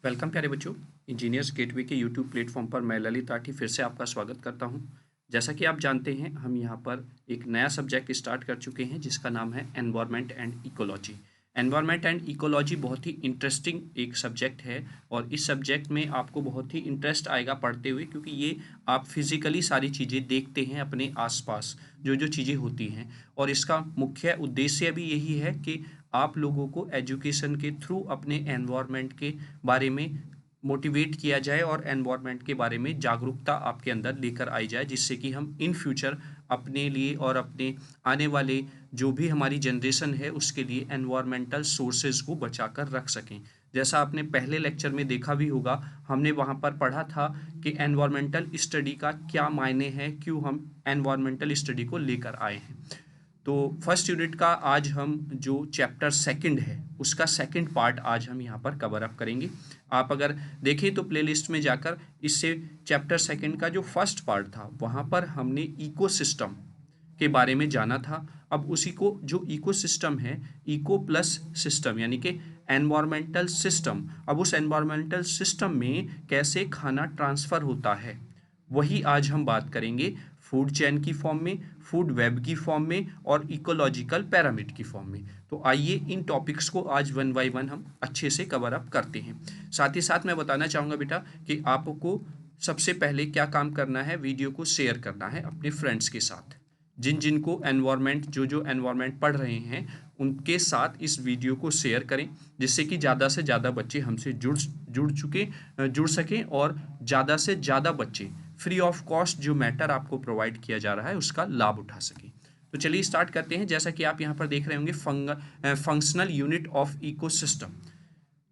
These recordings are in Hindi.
वेलकम प्यारे बच्चों। इंजीनियर्स गेटवे के यूट्यूब प्लेटफॉर्म पर मैं ललित आठी फिर से आपका स्वागत करता हूं। जैसा कि आप जानते हैं, हम यहां पर एक नया सब्जेक्ट स्टार्ट कर चुके हैं जिसका नाम है environment and ecology. Environment and ecology बहुत ही इंटरेस्टिंग एक सब्जेक्ट है और इस सब्जेक्ट में आपको बहुत ही इंटरेस्ट आएगा पढ़ते हुए, क्योंकि ये आप फिजिकली सारी चीज़ें देखते हैं अपने आसपास जो जो चीज़ें होती हैं। और इसका मुख्य उद्देश्य भी यही है कि आप लोगों को एजुकेशन के थ्रू अपने एनवायरनमेंट के बारे में मोटिवेट किया जाए और एनवायरनमेंट के बारे में जागरूकता आपके अंदर लेकर आई जाए, जिससे कि हम इन फ्यूचर अपने लिए और अपने आने वाले जो भी हमारी जनरेशन है उसके लिए एनवायरमेंटल सोर्सेज को बचाकर रख सकें। जैसा आपने पहले लेक्चर में देखा भी होगा, हमने वहाँ पर पढ़ा था कि एनवायरमेंटल स्टडी का क्या मायने हैं, क्यों हम एनवायरमेंटल स्टडी को लेकर आए हैं। तो फर्स्ट यूनिट का आज हम जो चैप्टर सेकंड है उसका सेकंड पार्ट आज हम यहाँ पर कवर अप करेंगे। आप अगर देखें तो प्लेलिस्ट में जाकर इससे चैप्टर सेकंड का जो फर्स्ट पार्ट था वहाँ पर हमने इकोसिस्टम के बारे में जाना था। अब उसी को जो इकोसिस्टम है, इको प्लस सिस्टम यानी कि एनवायरमेंटल सिस्टम, अब उस एनवायरमेंटल सिस्टम में कैसे खाना ट्रांसफ़र होता है वही आज हम बात करेंगे, फूड चेन की फॉर्म में, फूड वेब की फॉर्म में और इकोलॉजिकल पिरामिड की फॉर्म में। तो आइए इन टॉपिक्स को आज वन बाय वन हम अच्छे से कवर अप करते हैं। साथ ही साथ मैं बताना चाहूँगा बेटा कि आपको सबसे पहले क्या काम करना है, वीडियो को शेयर करना है अपने फ्रेंड्स के साथ। जिन जिन को एनवायरनमेंट जो एनवायरनमेंट पढ़ रहे हैं उनके साथ इस वीडियो को शेयर करें, जिससे कि ज़्यादा से ज़्यादा बच्चे हमसे जुड़ सकें और ज़्यादा से ज़्यादा बच्चे फ्री ऑफ कॉस्ट जो मैटर आपको प्रोवाइड किया जा रहा है उसका लाभ उठा सकें। तो चलिए स्टार्ट करते हैं। जैसा कि आप यहाँ पर देख रहे होंगे, फंक्शनल यूनिट ऑफ इकोसिस्टम,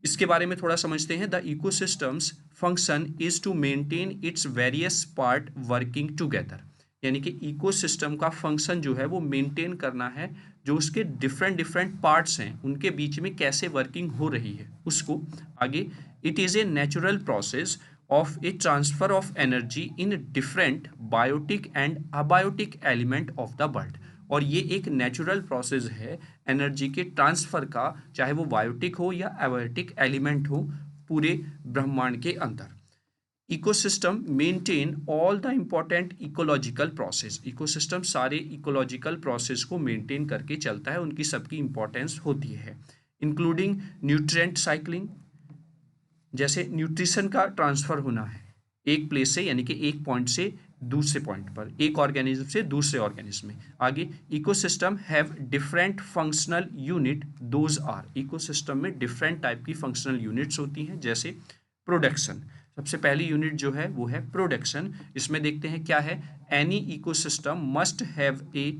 इसके बारे में थोड़ा समझते हैं। The ecosystem's function is to maintain its various part working together, यानी कि इकोसिस्टम का फंक्शन जो है वो मेंटेन करना है, जो उसके डिफरेंट डिफरेंट पार्ट्स हैं उनके बीच में कैसे वर्किंग हो रही है उसको। आगे, it is a natural process of a transfer of energy in different biotic and abiotic element of the world। और ये एक नेचुरल प्रोसेस है एनर्जी के ट्रांसफ़र का, चाहे वो बायोटिक हो या एबायोटिक एलिमेंट हो, पूरे ब्रह्मांड के अंदर। Ecosystem maintain all the important ecological process, ecosystem सारे इकोलॉजिकल प्रोसेस को मेंटेन करके चलता है, उनकी सबकी इंपॉर्टेंस होती है, इंक्लूडिंग न्यूट्रिएंट साइक्लिंग, जैसे न्यूट्रिशन का ट्रांसफ़र होना है एक प्लेस से, यानी कि एक पॉइंट से दूसरे पॉइंट पर, एक ऑर्गेनिज्म से दूसरे ऑर्गेनिज्म में। आगे, ecosystem have different functional unit, those are, ecosystem में डिफरेंट टाइप की फंक्शनल यूनिट्स होती हैं। जैसे प्रोडक्शन, सबसे पहली यूनिट जो है वो है प्रोडक्शन। इसमें देखते हैं क्या है, any ecosystem must have a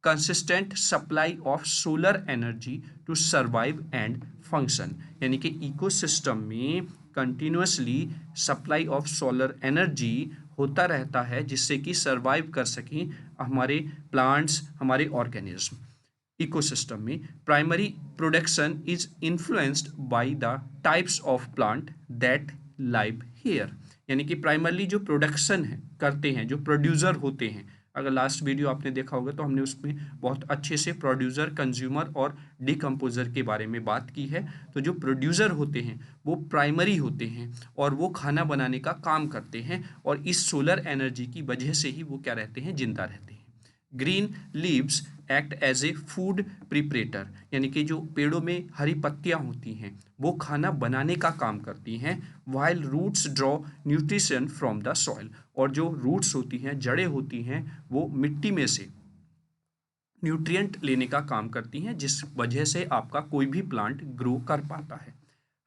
consistent supply of solar energy to survive and function, यानी कि इकोसिस्टम में continuously supply of solar energy होता रहता है जिससे कि सर्वाइव कर सकें हमारे प्लांट्स, हमारे ऑर्गेनिज्म। इकोसिस्टम में primary production is influenced by the types of plant that live here, यानी कि प्राइमरली जो प्रोडक्शन है करते हैं, जो प्रोड्यूसर होते हैं, अगर लास्ट वीडियो आपने देखा होगा तो हमने उसमें बहुत अच्छे से प्रोड्यूसर, कंज्यूमर और डिकम्पोजर के बारे में बात की है। तो जो प्रोड्यूसर होते हैं वो प्राइमरी होते हैं और वो खाना बनाने का काम करते हैं, और इस सोलर एनर्जी की वजह से ही वो क्या रहते हैं, जिंदा रहते हैं। Green leaves act as a food preparator, यानी कि जो पेड़ों में हरी पत्तियां होती हैं वो खाना बनाने का काम करती हैं। While roots draw nutrition from the soil, और जो रूट्स होती हैं, जड़ें होती हैं, वो मिट्टी में से न्यूट्रिएंट लेने का काम करती हैं, जिस वजह से आपका कोई भी प्लांट ग्रो कर पाता है।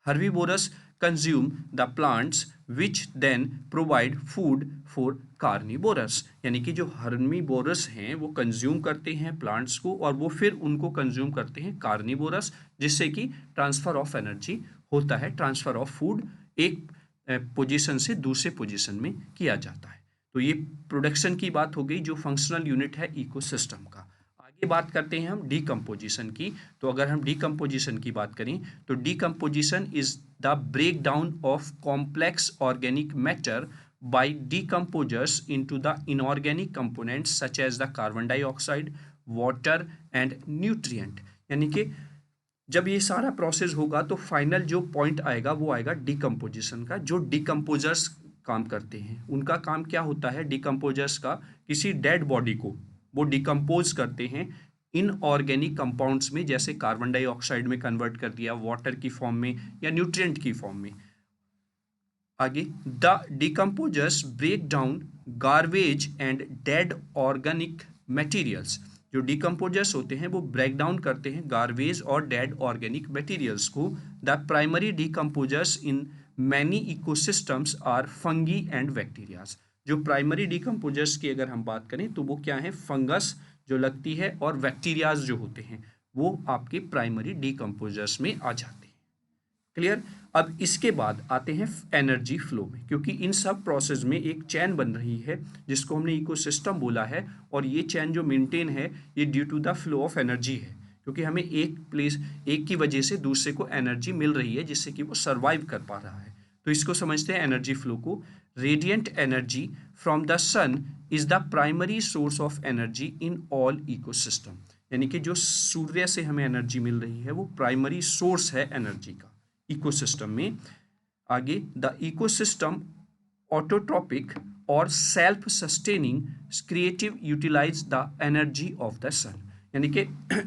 Herbivores consume the plants which then provide food for carnivores, यानी कि जो हर्बीवोरस हैं वो कंज्यूम करते हैं प्लांट्स को और वो फिर उनको कंज्यूम करते हैं कार्निवोरस, जिससे कि ट्रांसफ़र ऑफ एनर्जी होता है, ट्रांसफ़र ऑफ फूड एक पोजीशन से दूसरे पोजीशन में किया जाता है। तो ये प्रोडक्शन की बात हो गई, जो फंक्शनल यूनिट है इकोसिस्टम का। आगे बात करते हैं हम डीकम्पोजिशन की। तो अगर हम डीकम्पोजिशन की बात करें तो decomposition is the break down of complex organic matter by decomposers into the inorganic components such as the carbon dioxide, water and nutrient, यानी कि जब ये सारा प्रोसेस होगा तो फाइनल जो पॉइंट आएगा वो आएगा डिकम्पोजिशन का। जो डिकम्पोजर्स काम करते हैं उनका काम क्या होता है, डिकम्पोजर्स का किसी डेड बॉडी को वो डिकम्पोज करते हैं इनऑर्गेनिक कंपाउंड्स में, जैसे कार्बन डाइऑक्साइड में कन्वर्ट कर दिया, वाटर की फॉर्म में या न्यूट्रिएंट की फॉर्म में। आगे, the decomposers break down garbage and dead organic materials. जो डिकम्पोजर्स होते हैं वो ब्रेक डाउन करते हैं गार्बेज और डेड ऑर्गेनिक मटेरियल्स को। The primary decomposers in many ecosystems are fungi and bacterias. जो प्राइमरी डिकम्पोजर्स की अगर हम बात करें तो वो क्या है, फंगस जो लगती है और बैक्टीरियाज जो होते हैं वो आपके प्राइमरी डिकम्पोजर्स में आ जाते हैं। क्लियर। अब इसके बाद आते हैं एनर्जी फ्लो में, क्योंकि इन सब प्रोसेस में एक चैन बन रही है जिसको हमने इकोसिस्टम बोला है, और ये चैन जो मेंटेन है ये due to the flow of energy है, क्योंकि हमें एक की वजह से दूसरे को एनर्जी मिल रही है जिससे कि वो सर्वाइव कर पा रहा है। तो इसको समझते हैं एनर्जी फ्लो को। Radiant energy from the sun is the primary source of energy in all ecosystem. यानी कि जो सूर्य से हमें एनर्जी मिल रही है वो प्राइमरी सोर्स है एनर्जी का इकोसिस्टम में। आगे, द इकोसिस्टम ऑटोट्रॉपिक और self sustaining creative utilise the energy of the sun. यानी कि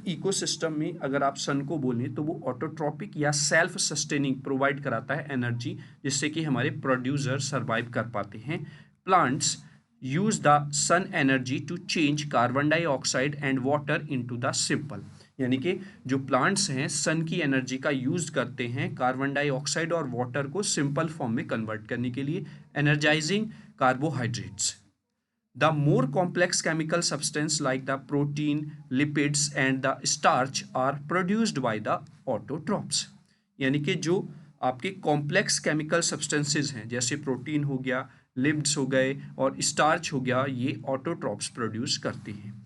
इकोसिस्टम में अगर आप सन को बोलें तो वो ऑटोट्रॉपिक या सेल्फ सस्टेनिंग प्रोवाइड कराता है एनर्जी, जिससे कि हमारे प्रोड्यूसर सर्वाइव कर पाते हैं। Plants use the sun energy to change carbon dioxide and water into the simple. यानी कि जो प्लांट्स हैं सन की एनर्जी का यूज करते हैं कार्बन डाइऑक्साइड और वाटर को सिंपल फॉर्म में कन्वर्ट करने के लिए, energising carbohydrates. The more complex chemical substance like the protein, lipids and the starch are produced by the autotrophs. यानी कि जो आपके कॉम्प्लेक्स केमिकल सब्सटेंसेज हैं जैसे प्रोटीन हो गया, लिपिड्स हो गए और स्टार्च हो गया, ये ऑटोट्रॉप्स प्रोड्यूस करते हैं।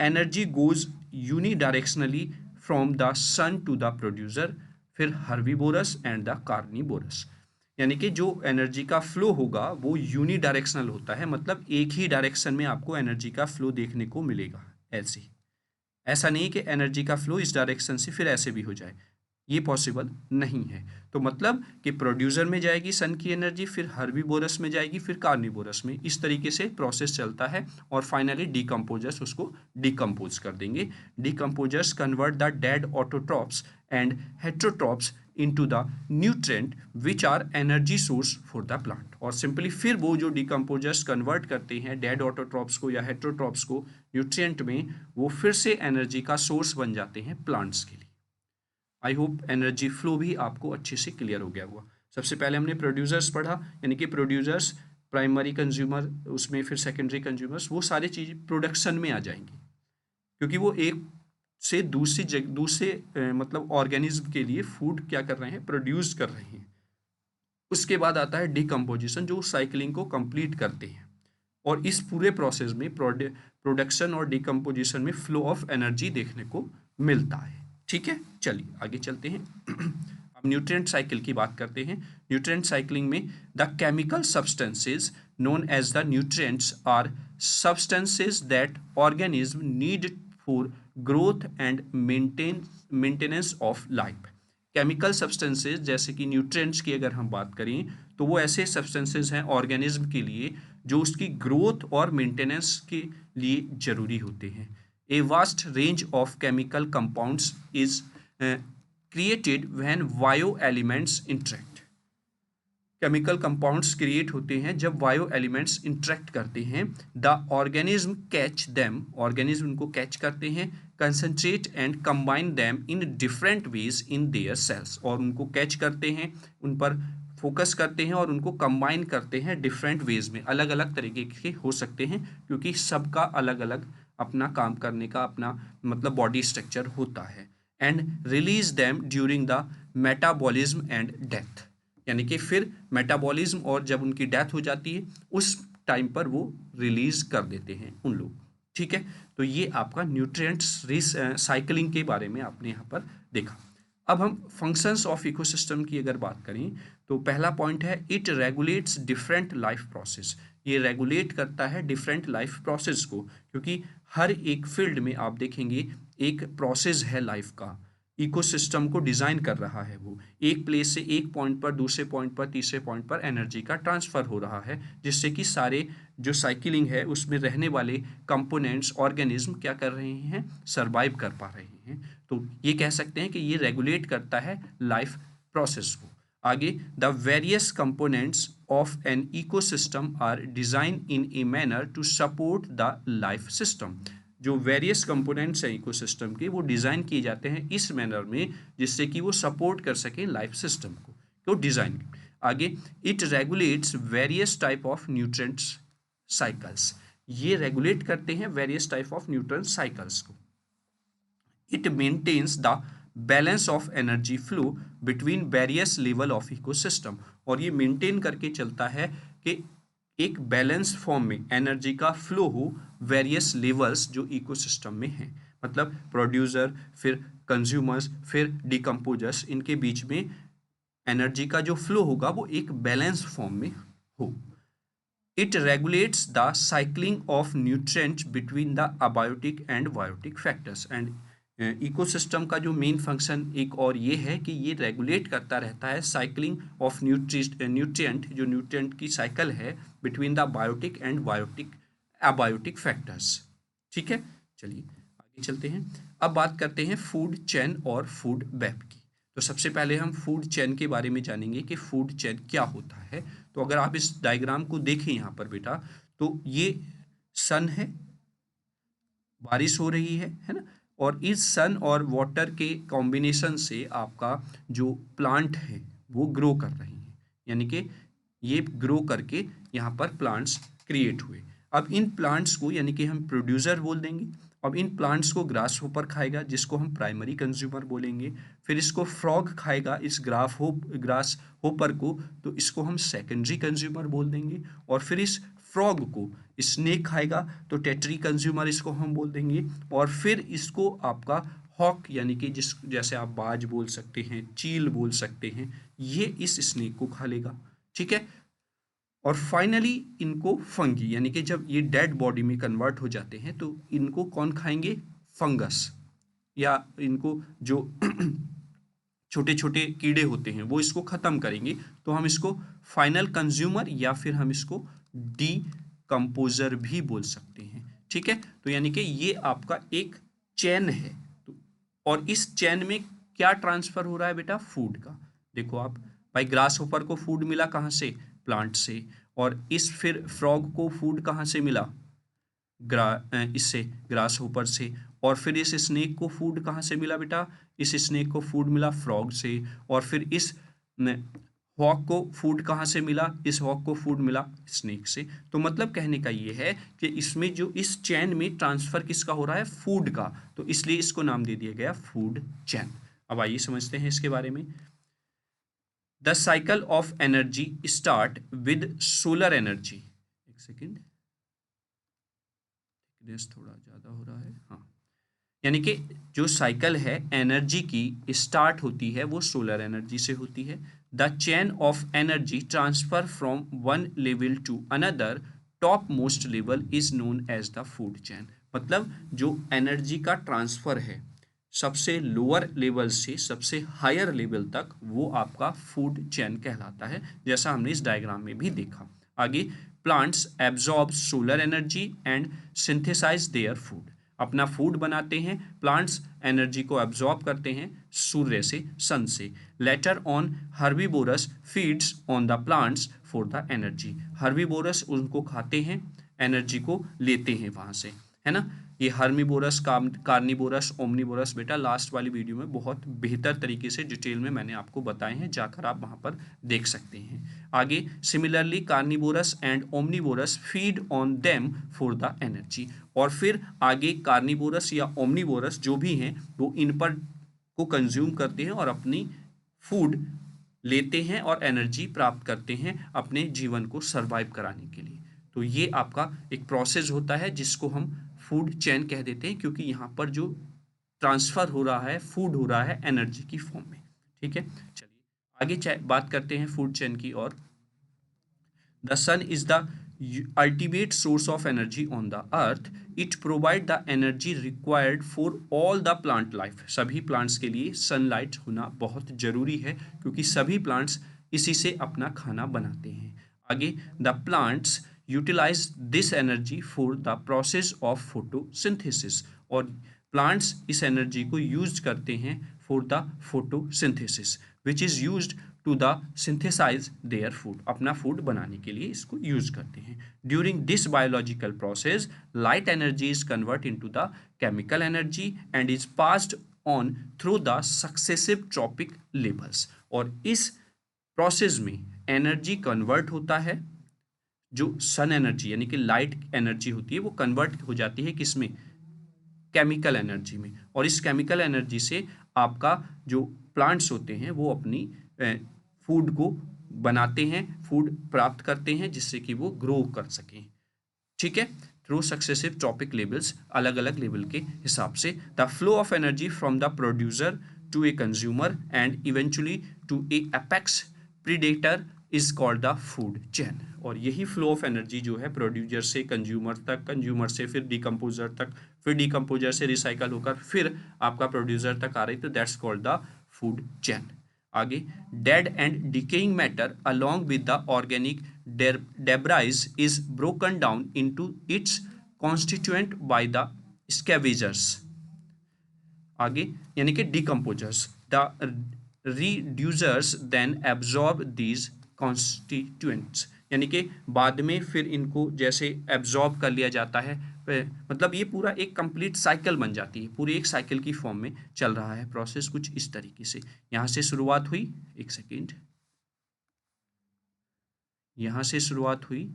Energy goes unidirectionally from the sun to the producer. फिर हर्बीवोरस एंड द कार्निवोरस। यानी कि जो एनर्जी का फ्लो होगा वो यूनिडायरेक्शनल होता है, मतलब एक ही डायरेक्शन में आपको एनर्जी का फ्लो देखने को मिलेगा। ऐसा नहीं कि एनर्जी का फ्लो इस डायरेक्शन से फिर ऐसे भी हो जाए, ये पॉसिबल नहीं है। तो मतलब कि प्रोड्यूसर में जाएगी सन की एनर्जी, फिर हर्बीवोरस में जाएगी, फिर कार्निवोरस में, इस तरीके से प्रोसेस चलता है और फाइनली डिकम्पोजर्स उसको डिकम्पोज कर देंगे। Decomposers convert the dead autotrophs and heterotrophs into the nutrient which are energy source for the plant. और सिंपली फिर वो जो डिकम्पोजर्स कन्वर्ट करते हैं डेड ऑटोट्रॉप्स को या हेट्रोट्रॉप्स को न्यूट्रिएंट में, वो फिर से एनर्जी का सोर्स बन जाते हैं प्लांट्स के लिए। आई होप एनर्जी फ्लो भी आपको अच्छे से क्लियर हो गया होगा। सबसे पहले हमने प्रोड्यूसर्स पढ़ा, यानी कि प्रोड्यूसर्स, प्राइमरी कंज्यूमर, उसमें फिर सेकेंडरी कंज्यूमर्स, वो सारी चीज़ प्रोडक्शन में आ जाएंगी, क्योंकि वो एक से दूसरे मतलब ऑर्गेनिज्म के लिए फूड क्या कर रहे हैं, प्रोड्यूस कर रहे हैं। उसके बाद आता है डिकम्पोजिशन, जो साइकिलिंग को कंप्लीट करते हैं, और इस पूरे प्रोसेस में प्रोडक्शन और डिकम्पोजिशन में फ्लो ऑफ एनर्जी देखने को मिलता है। ठीक है, चलिए आगे चलते हैं। अब न्यूट्रिएंट साइकिल की बात करते हैं। न्यूट्रिएंट साइक्लिंग में the chemical substances known as the nutrients are substances that organism need for growth and maintenance of life. Chemical substances जैसे कि न्यूट्रिएंट्स की अगर हम बात करें तो वो ऐसे सब्सटेंसेज हैं ऑर्गेनिज्म के लिए जो उसकी ग्रोथ और मेंटेनेंस के लिए जरूरी होते हैं। A vast range of chemical compounds is created when bioelements interact. Chemical compounds create होते हैं जब बायो एलिमेंट्स इंटरेक्ट करते हैं। The organism catch them, organism उनको कैच करते हैं, concentrate and combine them in different ways in their cells, और उनको कैच करते हैं, उन पर फोकस करते हैं और उनको कंबाइन करते हैं डिफरेंट वेज में, अलग अलग तरीके के हो सकते हैं, क्योंकि सबका अलग अलग अपना काम करने का अपना मतलब बॉडी स्ट्रक्चर होता है। And release them during the metabolism and death, यानी कि फिर मेटाबॉलिज्म और जब उनकी डेथ हो जाती है उस टाइम पर वो रिलीज कर देते हैं उन लोग। ठीक है, तो ये आपका न्यूट्रिएंट्स साइकिलिंग के बारे में आपने यहाँ पर देखा। अब हम फंक्शंस ऑफ इकोसिस्टम की अगर बात करें तो पहला पॉइंट है it regulates different life process. ये रेगुलेट करता है डिफरेंट लाइफ प्रोसेस को, क्योंकि हर एक फील्ड में आप देखेंगे एक प्रोसेस है लाइफ का। इकोसिस्टम को डिजाइन कर रहा है, वो एक प्लेस से एक पॉइंट पर दूसरे पॉइंट पर तीसरे पॉइंट पर एनर्जी का ट्रांसफर हो रहा है, जिससे कि सारे जो साइकिलिंग है उसमें रहने वाले कंपोनेंट्स ऑर्गेनिज्म क्या कर रहे हैं, सरवाइव कर पा रहे हैं। तो ये कह सकते हैं कि ये रेगुलेट करता है लाइफ प्रोसेस को। आगे, the various components of an ecosystem are design in a manner to support the life system. जो वेरियस कंपोनेंट्स हैं इकोसिस्टम के, वो डिज़ाइन किए जाते हैं इस मैनर में जिससे कि वो सपोर्ट कर सकें लाइफ सिस्टम को, तो डिज़ाइन। आगे, it regulates various type of nutrients cycles. ये रेगुलेट करते हैं various type of nutrient cycles को। It maintains the balance of energy flow between various level of ecosystem. और ये मेंटेन करके चलता है कि एक बैलेंस फॉर्म में एनर्जी का फ्लो हो वेरियस लेवल्स जो इकोसिस्टम में हैं, मतलब प्रोड्यूसर, फिर कंज्यूमर्स, फिर डिकम्पोजर्स, इनके बीच में एनर्जी का जो फ्लो होगा वो एक बैलेंस फॉर्म में हो। It regulates the cycling of nutrients between the abiotic and biotic factors. And ecosystem का जो मेन फंक्शन एक और ये है कि ये रेगुलेट करता रहता है साइक्लिंग ऑफ न्यूट्रिएंट, जो न्यूट्रिएंट की साइकिल है between the biotic and biotic abiotic factors. ठीक है, चलिए आगे चलते हैं। अब बात करते हैं फूड चेन और फूड वेब की। तो सबसे पहले हम फूड चेन के बारे में जानेंगे कि फूड चेन क्या होता है। तो अगर आप इस डायग्राम को देखें यहाँ पर बेटा, तो ये सन है, बारिश हो रही है ना, और इस सन और वाटर के कॉम्बिनेशन से आपका जो प्लांट है वो ग्रो कर रही हैं, यानी कि ये ग्रो करके यहाँ पर प्लांट्स क्रिएट हुए। अब इन प्लांट्स को यानी कि हम प्रोड्यूसर बोल देंगे। अब इन प्लांट्स को ग्रास होपर खाएगा, जिसको हम प्राइमरी कंज्यूमर बोलेंगे। फिर इसको फ्रॉग खाएगा, इस ग्रास होपर को, तो इसको हम सेकेंडरी कंज्यूमर बोल देंगे। और फिर इस फ्रॉग को स्नेक खाएगा, तो टेटरी कंज्यूमर इसको हम बोल देंगे। और फिर इसको आपका हॉक यानी कि जैसे आप बाज बोल सकते हैं, चील बोल सकते हैं, ये इस स्नेक को खा लेगा। ठीक है, और फाइनली इनको फंगी, यानी कि जब ये डेड बॉडी में कन्वर्ट हो जाते हैं तो इनको कौन खाएंगे, फंगस, या इनको जो छोटे छोटे कीड़े होते हैं वो इसको ख़त्म करेंगे। तो हम इसको फाइनल कंज्यूमर या फिर हम इसको डीकम्पोजर भी बोल सकते हैं। ठीक है, तो यानी कि ये आपका एक चेन है। तो और इस चेन में क्या ट्रांसफ़र हो रहा है बेटा, फूड का। देखो आप, भाई ग्रास होपर को फूड मिला कहाँ से, प्लांट से। और इस फिर फ्रॉग को फूड कहाँ से मिला, इससे ग्रास होपर से। और फिर इस स्नेक को फूड कहाँ से मिला बेटा, इस स्नेक को फूड मिला फ्रॉग से। और फिर इस हॉक को फूड कहाँ से मिला, इस हॉक को फूड मिला स्नेक से। तो मतलब कहने का ये है कि इसमें जो इस चेन में ट्रांसफर किसका हो रहा है, फूड का, तो इसलिए इसको नाम दे दिया गया फूड चेन। अब आइए समझते हैं इसके बारे में। The cycle of energy start with solar energy. एक सेकेंड, थोड़ा ज़्यादा हो रहा है, हाँ। यानी कि जो साइकिल है एनर्जी की स्टार्ट होती है वो सोलर एनर्जी से होती है। The chain of energy transfer from one level to another top most level is known as the food chain. मतलब जो एनर्जी का ट्रांसफर है सबसे लोअर लेवल से सबसे हायर लेवल तक, वो आपका फूड चेन कहलाता है, जैसा हमने इस डायग्राम में भी देखा। आगे, plants absorb solar energy and synthesise their food. अपना फूड बनाते हैं, प्लांट्स एनर्जी को एब्जॉर्ब करते हैं सूर्य से, सन से। Later on herbivores feeds on the plants for the energy. Herbivores उनको खाते हैं, एनर्जी को लेते हैं वहाँ से, है ना। ये हर्बीवोरस, कार्निवोरस, ओमनिवोरस बेटा लास्ट वाली वीडियो में बहुत बेहतर तरीके से डिटेल में मैंने आपको बताए हैं, जाकर आप वहाँ पर देख सकते हैं। आगे, similarly carnivorous and omnivorous feed on them for the energy. और फिर आगे कार्निवोरस या ओमनिवोरस जो भी हैं वो इन पर को कंज्यूम करते हैं और अपनी फूड लेते हैं और एनर्जी प्राप्त करते हैं अपने जीवन को सरवाइव कराने के लिए। तो ये आपका एक प्रोसेस होता है जिसको हम फूड चेन कह देते हैं, क्योंकि यहाँ पर जो ट्रांसफ़र हो रहा है फूड हो रहा है एनर्जी की फॉर्म में। ठीक है, चलिए आगे बात करते हैं फूड चेन की। और the sun is the ultimate source of energy on the earth. It provide the energy required for all the plant life. सभी प्लांट्स के लिए सनलाइट होना बहुत जरूरी है क्योंकि सभी प्लांट्स इसी से अपना खाना बनाते हैं। आगे, the plants utilise this energy for the process of photosynthesis, और प्लांट्स इस एनर्जी को यूज करते हैं for the photosynthesis which is used to the synthesise their food, अपना फूड बनाने के लिए इसको यूज करते हैं। During this biological process light energy is convert into the chemical energy and is passed on through the successive trophic levels, और इस प्रोसेस में एनर्जी कन्वर्ट होता है, जो सन एनर्जी यानी कि लाइट एनर्जी होती है वो कन्वर्ट हो जाती है किस में, केमिकल एनर्जी में, और इस केमिकल एनर्जी से आपका जो प्लांट्स होते हैं वो अपनी फूड को बनाते हैं, फूड प्राप्त करते हैं जिससे कि वो ग्रो कर सकें। ठीक है, थ्रू सक्सेसिव टॉपिक लेवल्स, अलग अलग लेवल के हिसाब से। The flow of energy from the producer to a consumer and eventually to a apex predator is called the food chain, और यही फ्लो ऑफ एनर्जी जो है प्रोड्यूसर से कंज्यूमर तक, कंज्यूमर से फिर डिकम्पोजर तक, फिर डिकम्पोजर से रिसाइकल होकर फिर आपका प्रोड्यूसर तक आ रही, तो that's called the food chain. आगे, dead and decaying matter along with the organic debris is broken down into its constituent by the scavengers. आगे यानी कि decomposers, the reducers then absorb these constituents, यानी कि बाद में फिर इनको जैसे एब्जॉर्ब कर लिया जाता है, मतलब ये पूरा एक कंप्लीट साइकिल बन जाती है, पूरी एक साइकिल की फॉर्म में चल रहा है प्रोसेस कुछ इस तरीके से। यहाँ से शुरुआत हुई, एक सेकेंड, यहाँ से शुरुआत हुई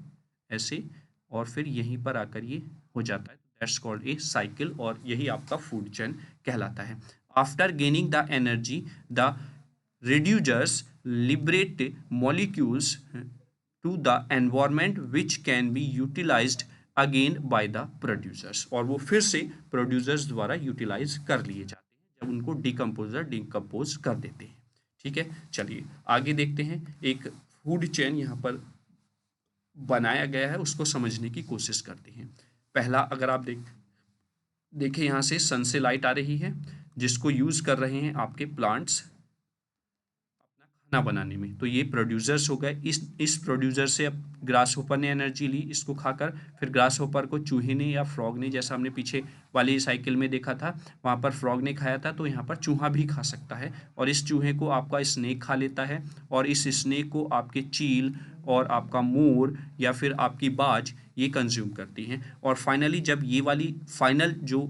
ऐसे, और फिर यहीं पर आकर ये हो जाता है, दैट्स कॉल्ड ए साइकिल, और यही आपका फूड चेन कहलाता है। After gaining the energy the reducers liberate molecules to the environment which can be utilized again by the producers, और वो फिर से producers द्वारा यूटिलाइज कर लिए जाते हैं जब उनको डिकम्पोजर डिकम्पोज कर देते हैं। ठीक है, चलिए आगे देखते हैं। एक फूड चेन यहाँ पर बनाया गया है, उसको समझने की कोशिश करते हैं। पहला, अगर आप देखें यहाँ से सन से लाइट आ रही है जिसको यूज कर रहे हैं आपके प्लांट्स खाना बनाने में, तो ये प्रोड्यूसर्स हो गए। इस प्रोड्यूसर से अब ग्रास होपर ने एनर्जी ली इसको खाकर, फिर ग्रास होपर को चूहे ने या फ्रॉग ने, जैसा हमने पीछे वाली साइकिल में देखा था वहाँ पर फ्रॉग ने खाया था, तो यहाँ पर चूहा भी खा सकता है, और इस चूहे को आपका स्नेक खा लेता है, और इस स्नेक को आपके चील और आपका मोर या फिर आपकी बाज ये कंज्यूम करती हैं, और फाइनली जब ये वाली फाइनल जो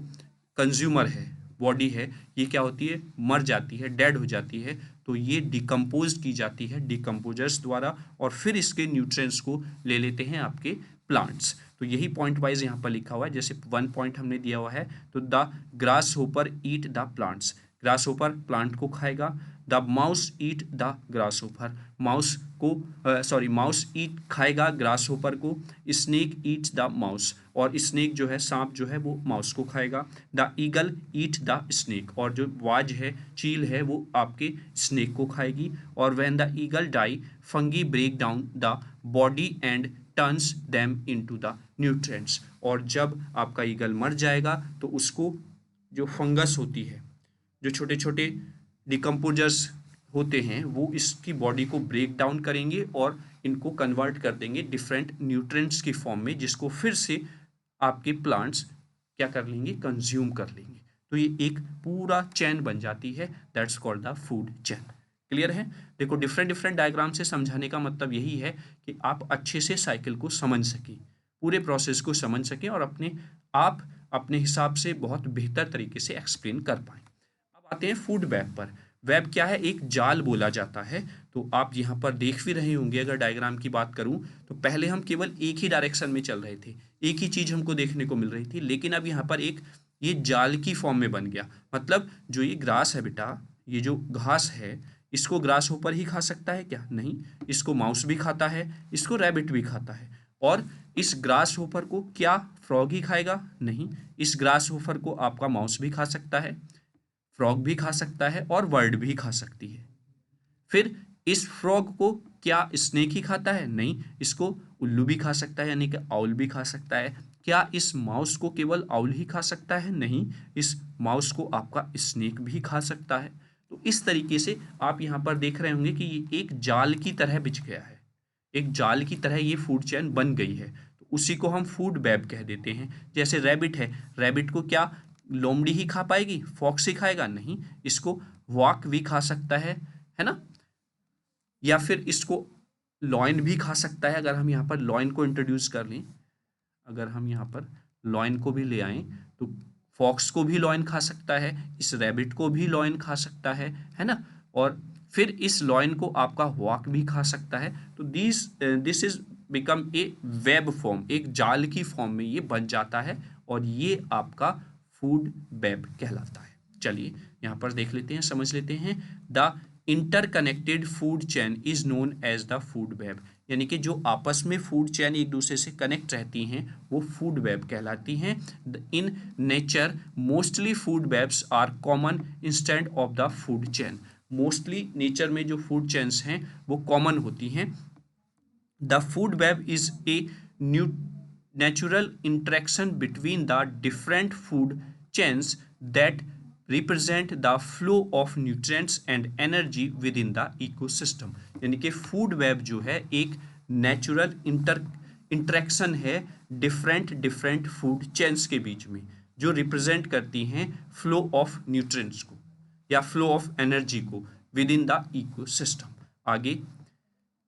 कंज्यूमर है, बॉडी है, ये क्या होती है, मर जाती है, डेड हो जाती है, तो ये डिकम्पोज की जाती है डिकम्पोजर्स द्वारा, और फिर इसके न्यूट्रिएंट्स को ले लेते हैं आपके प्लांट्स। तो यही पॉइंट वाइज यहाँ पर लिखा हुआ है, जैसे 1 पॉइंट हमने दिया हुआ है, तो the grasshopper eat the plants, grasshopper plant को खाएगा। The mouse eat the grasshopper, mouse eat खाएगा ग्रास होपर को। स्नेक ईट्स द माउस, और स्नेक जो है, सांप जो है वो माउस को खाएगा। The eagle eat the snake, और जो वाज है, चील है, वो आपके स्नेक को खाएगी। और when the eagle die fungi break down the body and turns them into the nutrients, और जब आपका ईगल मर जाएगा तो उसको जो फंगस होती है, जो छोटे छोटे डिकम्पोजर्स होते हैं, वो इसकी बॉडी को ब्रेक डाउन करेंगे और इनको कन्वर्ट कर देंगे डिफरेंट न्यूट्रिएंट्स की फॉर्म में, जिसको फिर से आपके प्लांट्स क्या कर लेंगे, कंज्यूम कर लेंगे। तो ये एक पूरा चेन बन जाती है, that's called the food chain. Clear है? देखो, डिफरेंट डायग्राम से समझाने का मतलब यही है कि आप अच्छे से साइकिल को समझ सकें, पूरे प्रोसेस को समझ सकें, और आप अपने हिसाब से बहुत बेहतर तरीके से एक्सप्लेन कर पाएँ। अब आते हैं फूड वेब पर। वेब क्या है, एक जाल बोला जाता है। तो आप यहाँ पर देख भी रहे होंगे, अगर डायग्राम की बात करूँ तो पहले हम केवल एक ही डायरेक्शन में चल रहे थे, एक ही चीज़ हमको देखने को मिल रही थी, लेकिन अब यहाँ पर एक ये जाल की फॉर्म में बन गया। मतलब जो ये ग्रास है बेटा, ये जो घास है, इसको ग्रास होपर ही खा सकता है क्या? नहीं, इसको माउस भी खाता है, इसको रैबिट भी खाता है। और इस ग्रास होपर को क्या फ्रॉग ही खाएगा? नहीं, इस ग्रास होपर को आपका माउस भी खा सकता है, फ्रॉग भी खा सकता है, और बर्ड भी खा सकती है। फिर इस फ्रॉग को क्या स्नेक ही खाता है? नहीं, इसको उल्लू भी खा सकता है, यानी कि आउल भी खा सकता है। क्या इस माउस को केवल आउल ही खा सकता है? नहीं, इस माउस को आपका स्नेक भी खा सकता है। तो इस तरीके से आप यहाँ पर देख रहे होंगे कि ये एक जाल की तरह बिछ गया है, एक जाल की तरह ये फूड चेन बन गई है। तो उसी को हम फूड वेब कह देते हैं। जैसे रैबिट है, रैबिट को क्या लोमड़ी ही खा पाएगी, फॉक्स ही खाएगा? नहीं, इसको वॉक भी खा सकता है ना, या फिर इसको लॉइन भी खा सकता है। अगर हम यहाँ पर लॉइन को इंट्रोड्यूस कर लें, अगर हम यहाँ पर लॉइन को भी ले आएं, तो फॉक्स को भी लॉइन खा सकता है, इस रैबिट को भी लॉइन खा सकता है ना, और फिर इस लॉइन को आपका हॉक भी खा सकता है। तो this is become a web form, एक जाल की फॉर्म में ये बन जाता है, और ये आपका फूड वेब कहलाता है। चलिए यहाँ पर देख लेते हैं, समझ लेते हैं। The interconnected food chain is known as the food web, यानी कि जो आपस में फूड चेन एक दूसरे से कनेक्ट रहती हैं वो फूड वेब कहलाती हैं। In nature mostly food webs are common instead of the food chain, mostly nature में जो फूड चेन्स हैं वो कॉमन होती हैं। The food web is a new natural interaction between the different food chains that represent the flow of nutrients and energy within the ecosystem, यानी कि फूड वेब जो है एक नेचुरल इंटरेक्शन है डिफरेंट फूड चेन्स के बीच में, जो रिप्रेजेंट करती हैं फ्लो ऑफ न्यूट्रिएंट्स को या फ्लो ऑफ एनर्जी को विद इन द इकोसिस्टम। आगे,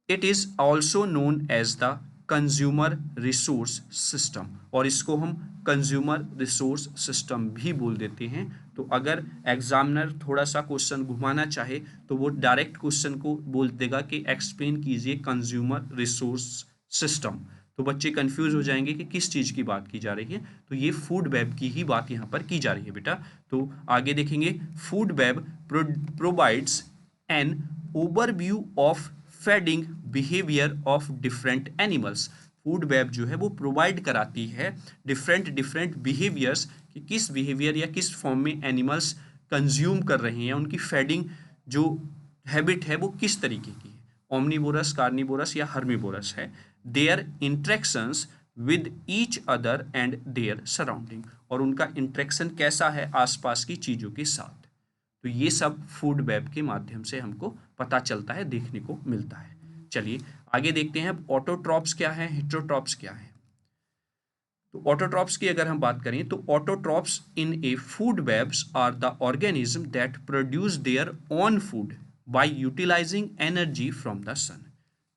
it is also known as the consumer resource system, और इसको हम कंज्यूमर रिसोर्स सिस्टम भी बोल देते हैं। तो अगर एग्जामिनर थोड़ा सा क्वेश्चन घुमाना चाहे तो वो डायरेक्ट क्वेश्चन को बोल देगा कि एक्सप्लेन कीजिए कंज्यूमर रिसोर्स सिस्टम, तो बच्चे कंफ्यूज हो जाएंगे कि किस चीज़ की बात की जा रही है। तो ये फूड वेब की ही बात यहाँ पर की जा रही है बेटा। तो आगे देखेंगे, food web provides an overview of feeding behaviour of different animals, food web जो है वो प्रोवाइड कराती है डिफरेंट बिहेवियर्स कि किस बिहेवियर या किस फॉर्म में एनिमल्स कंज्यूम कर रहे हैं, उनकी फीडिंग जो हैबिट है वो किस तरीके की है, ओमनीवोरस, कार्निवोरस या हर्मीवोरस है, their interactions with each other and their surrounding, और उनका इंट्रैक्शन कैसा है आसपास की चीज़ों के साथ। तो ये सब फूड वेब के माध्यम से हमको पता चलता है, देखने को मिलता है। चलिए आगे देखते हैं, ऑटोट्रॉप्स क्या है, हेटेरोट्रॉप्स क्या है। तो ऑटोट्रॉप्स की अगर हम बात करें तो autotrophs in a food webs are the organism that produce their own food by utilising energy from the sun.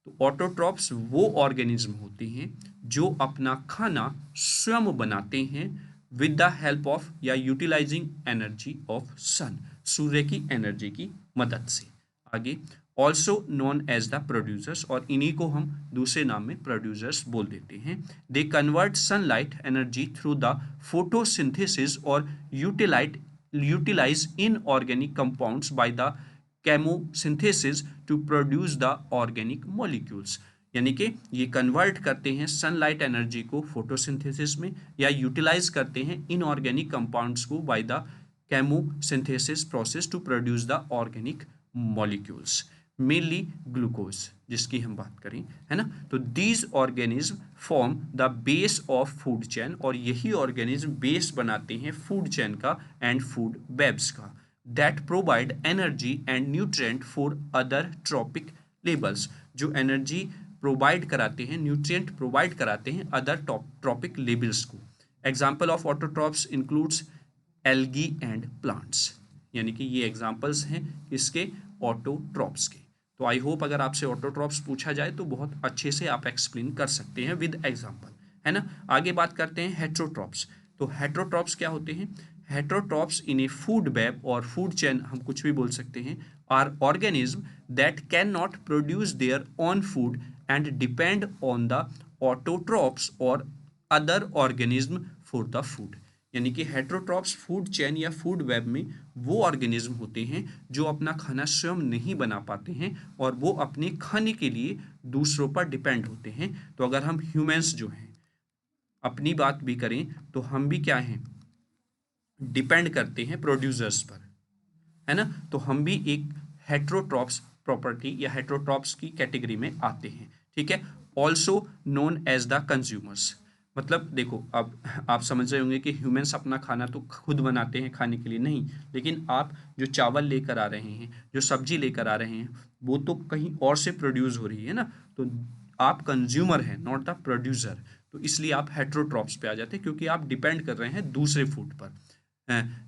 तो ऑटोट्रॉप्स वो ऑर्गेनिज्म होते हैं जो अपना खाना स्वयं बनाते हैं विद द हेल्प ऑफ या यूटिलाइजिंग एनर्जी ऑफ सन, सूर्य की एनर्जी की मदद से। आगे, also known as the producers, और इन्हीं को हम दूसरे नाम में प्रोड्यूसर्स बोल देते हैं। They convert sunlight energy through the photosynthesis और utilise inorganic compounds by the chemosynthesis to produce the organic molecules, यानी कि ये कन्वर्ट करते हैं सनलाइट एनर्जी को फोटोसिंथेसिस में या यूटिलाइज करते हैं इनऑर्गेनिक कंपाउंड्स को by the chemosynthesis process to produce the organic molecules, mainly glucose जिसकी हम बात करें, है ना। तो these organism form the base of food chain, और यही ऑर्गेनिज्म बेस बनाते हैं फूड चेन का एंड फूड वेब्स का, that provide energy and nutrient for other trophic levels, जो एनर्जी प्रोवाइड कराते हैं, न्यूट्रिएंट प्रोवाइड कराते हैं अदर ट्रॉपिक लेबल्स को। Example of autotrophs includes algae and plants, यानी कि ये एग्जाम्पल्स हैं इसके ऑटोट्रॉप्स के। तो आई होप अगर आपसे ऑटोट्रॉप्स पूछा जाए तो बहुत अच्छे से आप एक्सप्लेन कर सकते हैं विद एग्जाम्पल, है ना। आगे बात करते हैं हेटेरोट्रॉप्स। तो हेटेरोट्रॉप्स क्या होते हैं? Heterotrophs in a food web और फूड चेन हम कुछ भी बोल सकते हैं, are organism that can not produce their own food and depend on the autotrophs और other organism for the food, यानी कि हेटेरोट्रॉप्स फूड चेन या फूड वेब में वो ऑर्गेनिज्म होते हैं जो अपना खाना स्वयं नहीं बना पाते हैं और वो अपने खाने के लिए दूसरों पर डिपेंड होते हैं। तो अगर हम ह्यूमंस जो हैं अपनी बात भी करें तो हम भी क्या हैं, डिपेंड करते हैं प्रोड्यूसर्स पर, है ना। तो हम भी एक हेटेरोट्रॉप्स प्रॉपर्टी या हेटेरोट्रॉप्स की कैटेगरी में आते हैं, ठीक है। Also known as the consumers, मतलब देखो, अब आप समझ रहे होंगे कि ह्यूमंस अपना खाना तो खुद बनाते हैं खाने के लिए नहीं, लेकिन आप जो चावल लेकर आ रहे हैं, जो सब्जी लेकर आ रहे हैं, वो तो कहीं और से प्रोड्यूस हो रही है ना, तो आप कंज्यूमर हैं, नॉट द प्रोड्यूसर। तो इसलिए आप हेटेरोट्रॉप्स पे आ जाते हैं, क्योंकि आप डिपेंड कर रहे हैं दूसरे फूड पर,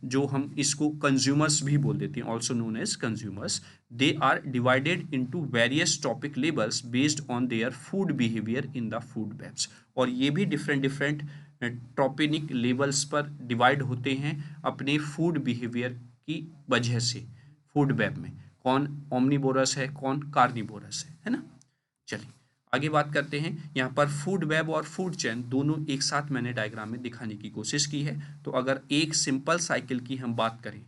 जो हम इसको कंज्यूमर्स भी बोल देते हैं, also known as consumers. They are divided into various topic levels based on their food behaviour in the food webs, और ये भी डिफरेंट डिफरेंट टॉपिक लेबल्स पर डिवाइड होते हैं अपने फूड बिहेवियर की वजह से। फूड वेब में कौन ओमनीवोरस है, कौन कार्निवोरस है ना। चलिए आगे बात करते हैं। यहाँ पर फूड वेब और फूड चेन दोनों एक साथ मैंने डायग्राम में दिखाने की कोशिश की है। तो अगर एक सिंपल साइकिल की हम बात करें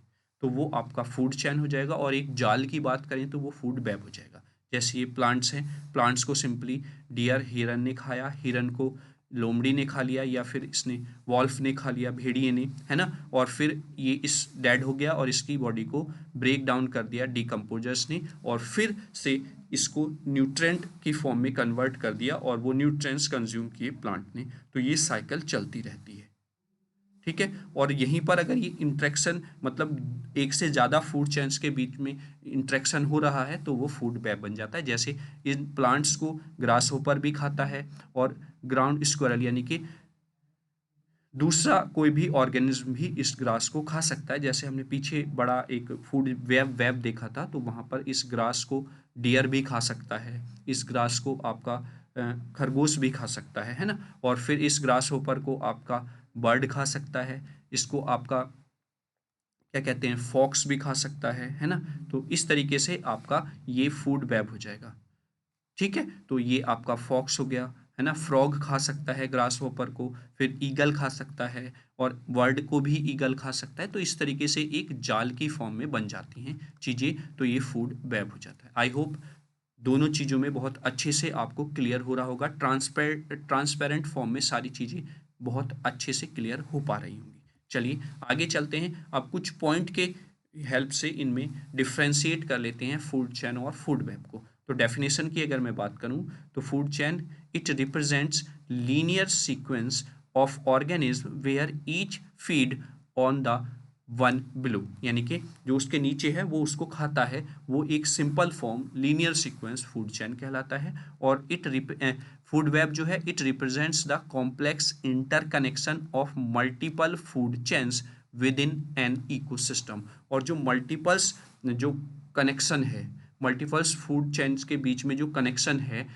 तो वो आपका फूड चेन हो जाएगा, और एक जाल की बात करें तो वो फूड वेब हो जाएगा। जैसे ये प्लांट्स हैं, प्लांट्स को सिंपली डियर हिरन ने खाया, हिरन को लोमड़ी ने खा लिया, या फिर इसने वॉल्फ ने खा लिया, भेड़िए ने, है ना, और फिर ये इस डेड हो गया और इसकी बॉडी को ब्रेक डाउन कर दिया डिकम्पोजर्स ने, और फिर से इसको न्यूट्रेंट की फॉर्म में कन्वर्ट कर दिया और वो न्यूट्रेंट्स कंज्यूम किए प्लांट ने। तो ये साइकिल चलती रहती है, ठीक है। और यहीं पर अगर ये इंट्रैक्शन, मतलब एक से ज़्यादा फूड चेन्स के बीच में इंट्रैक्शन हो रहा है, तो वो फूड वेब बन जाता है। जैसे इन प्लांट्स को ग्रास होपर भी खाता है, और ग्राउंड स्क्वायरल यानी कि दूसरा कोई भी ऑर्गेनिज्म भी इस ग्रास को खा सकता है। जैसे हमने पीछे बड़ा एक फूड वेब देखा था, तो वहाँ पर इस ग्रास को डियर भी खा सकता है, इस ग्रास को आपका खरगोश भी खा सकता है ना, और फिर इस ग्रास होपर को आपका बर्ड खा सकता है, इसको आपका क्या कहते हैं फॉक्स भी खा सकता है ना। तो इस तरीके से आपका ये फूड वेब हो जाएगा, ठीक है। तो ये आपका फॉक्स हो गया, है ना। फ्रॉग खा सकता है ग्रास होपर को, फिर ईगल खा सकता है, और बर्ड को भी ईगल खा सकता है। तो इस तरीके से एक जाल की फॉर्म में बन जाती हैं चीज़ें, तो ये फूड वेब हो जाता है। आई होप दोनों चीज़ों में बहुत अच्छे से आपको क्लियर हो रहा होगा, ट्रांसपेरेंट फॉर्म में सारी चीज़ें बहुत अच्छे से क्लियर हो पा रही होंगी। चलिए आगे चलते हैं। अब कुछ पॉइंट के हेल्प से इनमें डिफ्रेंशिएट कर लेते हैं फूड चेन और फूड वेब को। तो डेफिनेशन की अगर मैं बात करूं तो food chain it represents linear sequence of organism where each feed on the one below, यानी कि जो उसके नीचे है वो उसको खाता है, वो एक simple form linear sequence food chain कहलाता है। और फूड वेब जो है it represents the complex interconnection of multiple food chains with in an ecosystem. और जो मल्टीपल्स जो कनेक्शन है, मल्टीपल्स फूड चेन्स के बीच में जो कनेक्शन है,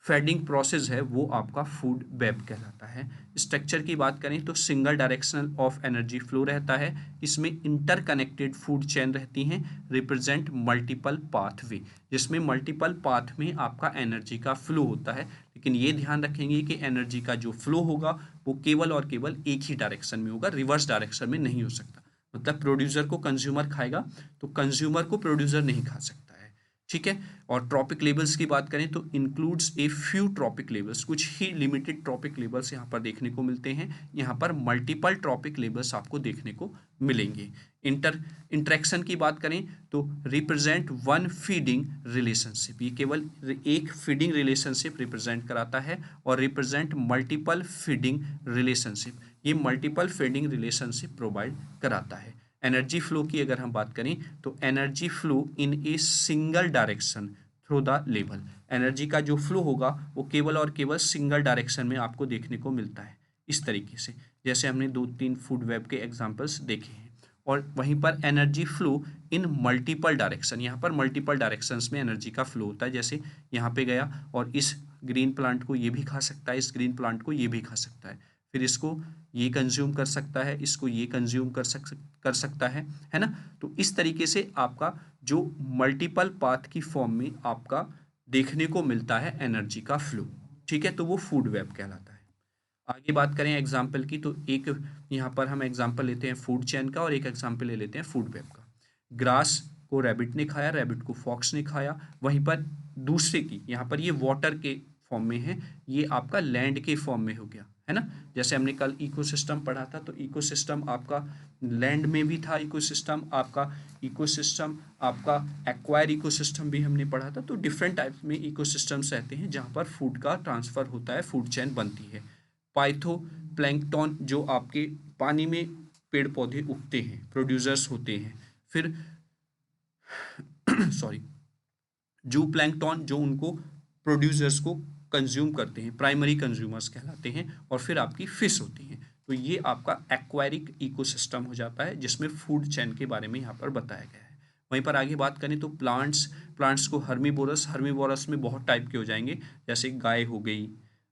फेडिंग प्रोसेस है, वो आपका फूड वेब कहलाता है। स्ट्रक्चर की बात करें तो single directional of energy flow रहता है, इसमें इंटरकनेक्टेड फूड चेन रहती हैं, रिप्रेजेंट मल्टीपल पाथवे, जिसमें मल्टीपल पाथ में आपका एनर्जी का फ्लो होता है। लेकिन ये ध्यान रखेंगे कि एनर्जी का जो फ्लो होगा वो केवल और केवल एक ही डायरेक्शन में होगा, रिवर्स डायरेक्शन में नहीं हो सकता। मतलब प्रोड्यूसर को कंज्यूमर खाएगा तो कंज्यूमर को प्रोड्यूसर नहीं खा सकता है, ठीक है। और ट्रॉपिक लेबल्स की बात करें तो includes a few tropic levels, कुछ ही लिमिटेड ट्रॉपिक लेबल्स यहाँ पर देखने को मिलते हैं। यहाँ पर मल्टीपल ट्रॉपिक लेबल्स आपको देखने को मिलेंगे। इंटरेक्शन की बात करें तो रिप्रेजेंट वन फीडिंग रिलेशनशिप, ये केवल एक फीडिंग रिलेशनशिप रिप्रेजेंट कराता है, और रिप्रेजेंट मल्टीपल फीडिंग रिलेशनशिप, ये मल्टीपल फीडिंग रिलेशनशिप प्रोवाइड कराता है। एनर्जी फ्लो की अगर हम बात करें तो energy flow in a single direction through the level, energy का जो फ्लो होगा वो केवल और केवल सिंगल डायरेक्शन में आपको देखने को मिलता है इस तरीके से, जैसे हमने 2-3 फूड वेब के एग्जांपल्स देखे हैं। और वहीं पर energy flow in multiple direction, यहाँ पर मल्टीपल डायरेक्शंस में एनर्जी का फ्लो होता है। जैसे यहाँ पे गया और इस ग्रीन प्लांट को ये भी खा सकता है, इस ग्रीन प्लांट को ये भी खा सकता है, फिर इसको ये कंज्यूम कर सकता है, इसको ये कंज्यूम कर सकता है ना। तो इस तरीके से आपका जो मल्टीपल पाथ की फॉर्म में आपका देखने को मिलता है एनर्जी का फ्लो, ठीक है। तो वो फूड वेब कहलाता है। आगे बात करें एग्जाम्पल की तो एक यहाँ पर हम एग्जाम्पल लेते हैं फूड चेन का, और एक एग्जाम्पल ले लेते हैं फूड वेब का। ग्रास को रैबिट ने खाया, रैबिट को फॉक्स ने खाया। वहीं पर दूसरे की यहाँ पर ये वाटर के फॉर्म में है, ये आपका लैंड के फॉर्म में हो गया, है ना। जैसे हमने कल इकोसिस्टम पढ़ा था, तो इकोसिस्टम आपका लैंड में भी था, इकोसिस्टम आपका एक्वायर इकोसिस्टम भी हमने पढ़ा था। तो डिफरेंट टाइप्स में इकोसिस्टम्स रहते हैं जहाँ पर फूड का ट्रांसफ़र होता है, फूड चेन बनती है। पाइथो प्लैंकटन जो आपके पानी में पेड़ पौधे उगते हैं, प्रोड्यूसर्स होते हैं। फिर सॉरी, जू प्लैंकटन जो उनको प्रोड्यूसर्स को कंज्यूम करते हैं, प्राइमरी कंज्यूमर्स कहलाते हैं। और फिर आपकी फिश होती हैं। तो ये आपका एक्वारिक इकोसिस्टम हो जाता है जिसमें फूड चेन के बारे में यहाँ पर बताया गया है। वहीं पर आगे बात करें तो प्लांट्स को हर्मीवोरस में बहुत टाइप के हो जाएंगे, जैसे गाय हो गई,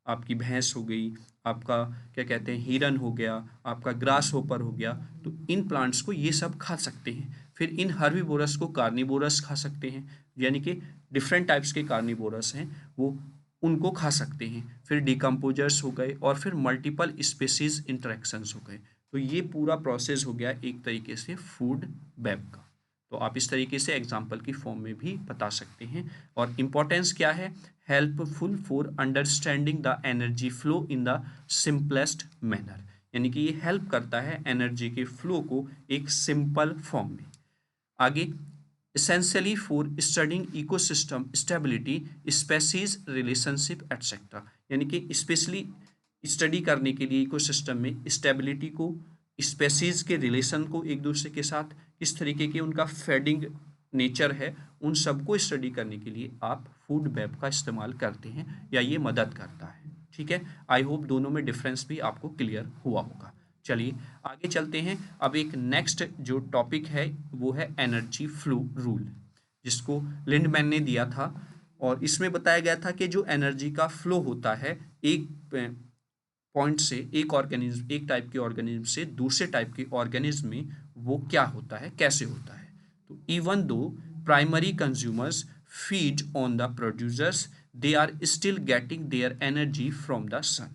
आपकी भैंस हो गई, आपका क्या कहते हैं हिरन हो गया, आपका ग्रास होपर हो गया। तो इन प्लांट्स को ये सब खा सकते हैं। फिर इन हर्बीवोरस को कार्निवोरस खा सकते हैं, यानी कि डिफरेंट टाइप्स के कार्निवोरस हैं वो उनको खा सकते हैं। फिर डिकम्पोजर्स हो गए और फिर मल्टीपल स्पेसीज इंटरेक्शंस हो गए। तो ये पूरा प्रोसेस हो गया एक तरीके से फूड वेब का। तो आप इस तरीके से एग्जाम्पल की फॉर्म में भी बता सकते हैं। और इम्पोर्टेंस क्या है, helpful for understanding the energy flow in the simplest manner, यानी कि ये हेल्प करता है एनर्जी के फ्लो को एक सिंपल फॉर्म में। आगे, essentially for studying ecosystem stability, species relationship etc, यानी कि स्पेशली स्टडी करने के लिए इकोसिस्टम में स्टेबिलिटी को, स्पेसीज के रिलेशन को एक दूसरे के साथ, किस तरीके के उनका फेडिंग नेचर है, उन सबको स्टडी करने के लिए आप फूड वेब का इस्तेमाल करते हैं या ये मदद करता है। ठीक है, आई होप दोनों में डिफरेंस भी आपको क्लियर हुआ होगा। चलिए आगे चलते हैं। अब एक नेक्स्ट जो टॉपिक है वो है एनर्जी फ्लो रूल, जिसको लिंडमैन ने दिया था। और इसमें बताया गया था कि जो एनर्जी का फ्लो होता है एक पॉइंट से, एक टाइप के ऑर्गेनिज्म से दूसरे टाइप के ऑर्गेनिज्म में, वो क्या होता है, कैसे होता है। तो even though primary consumers feed on the producers, they are still getting their energy from the sun.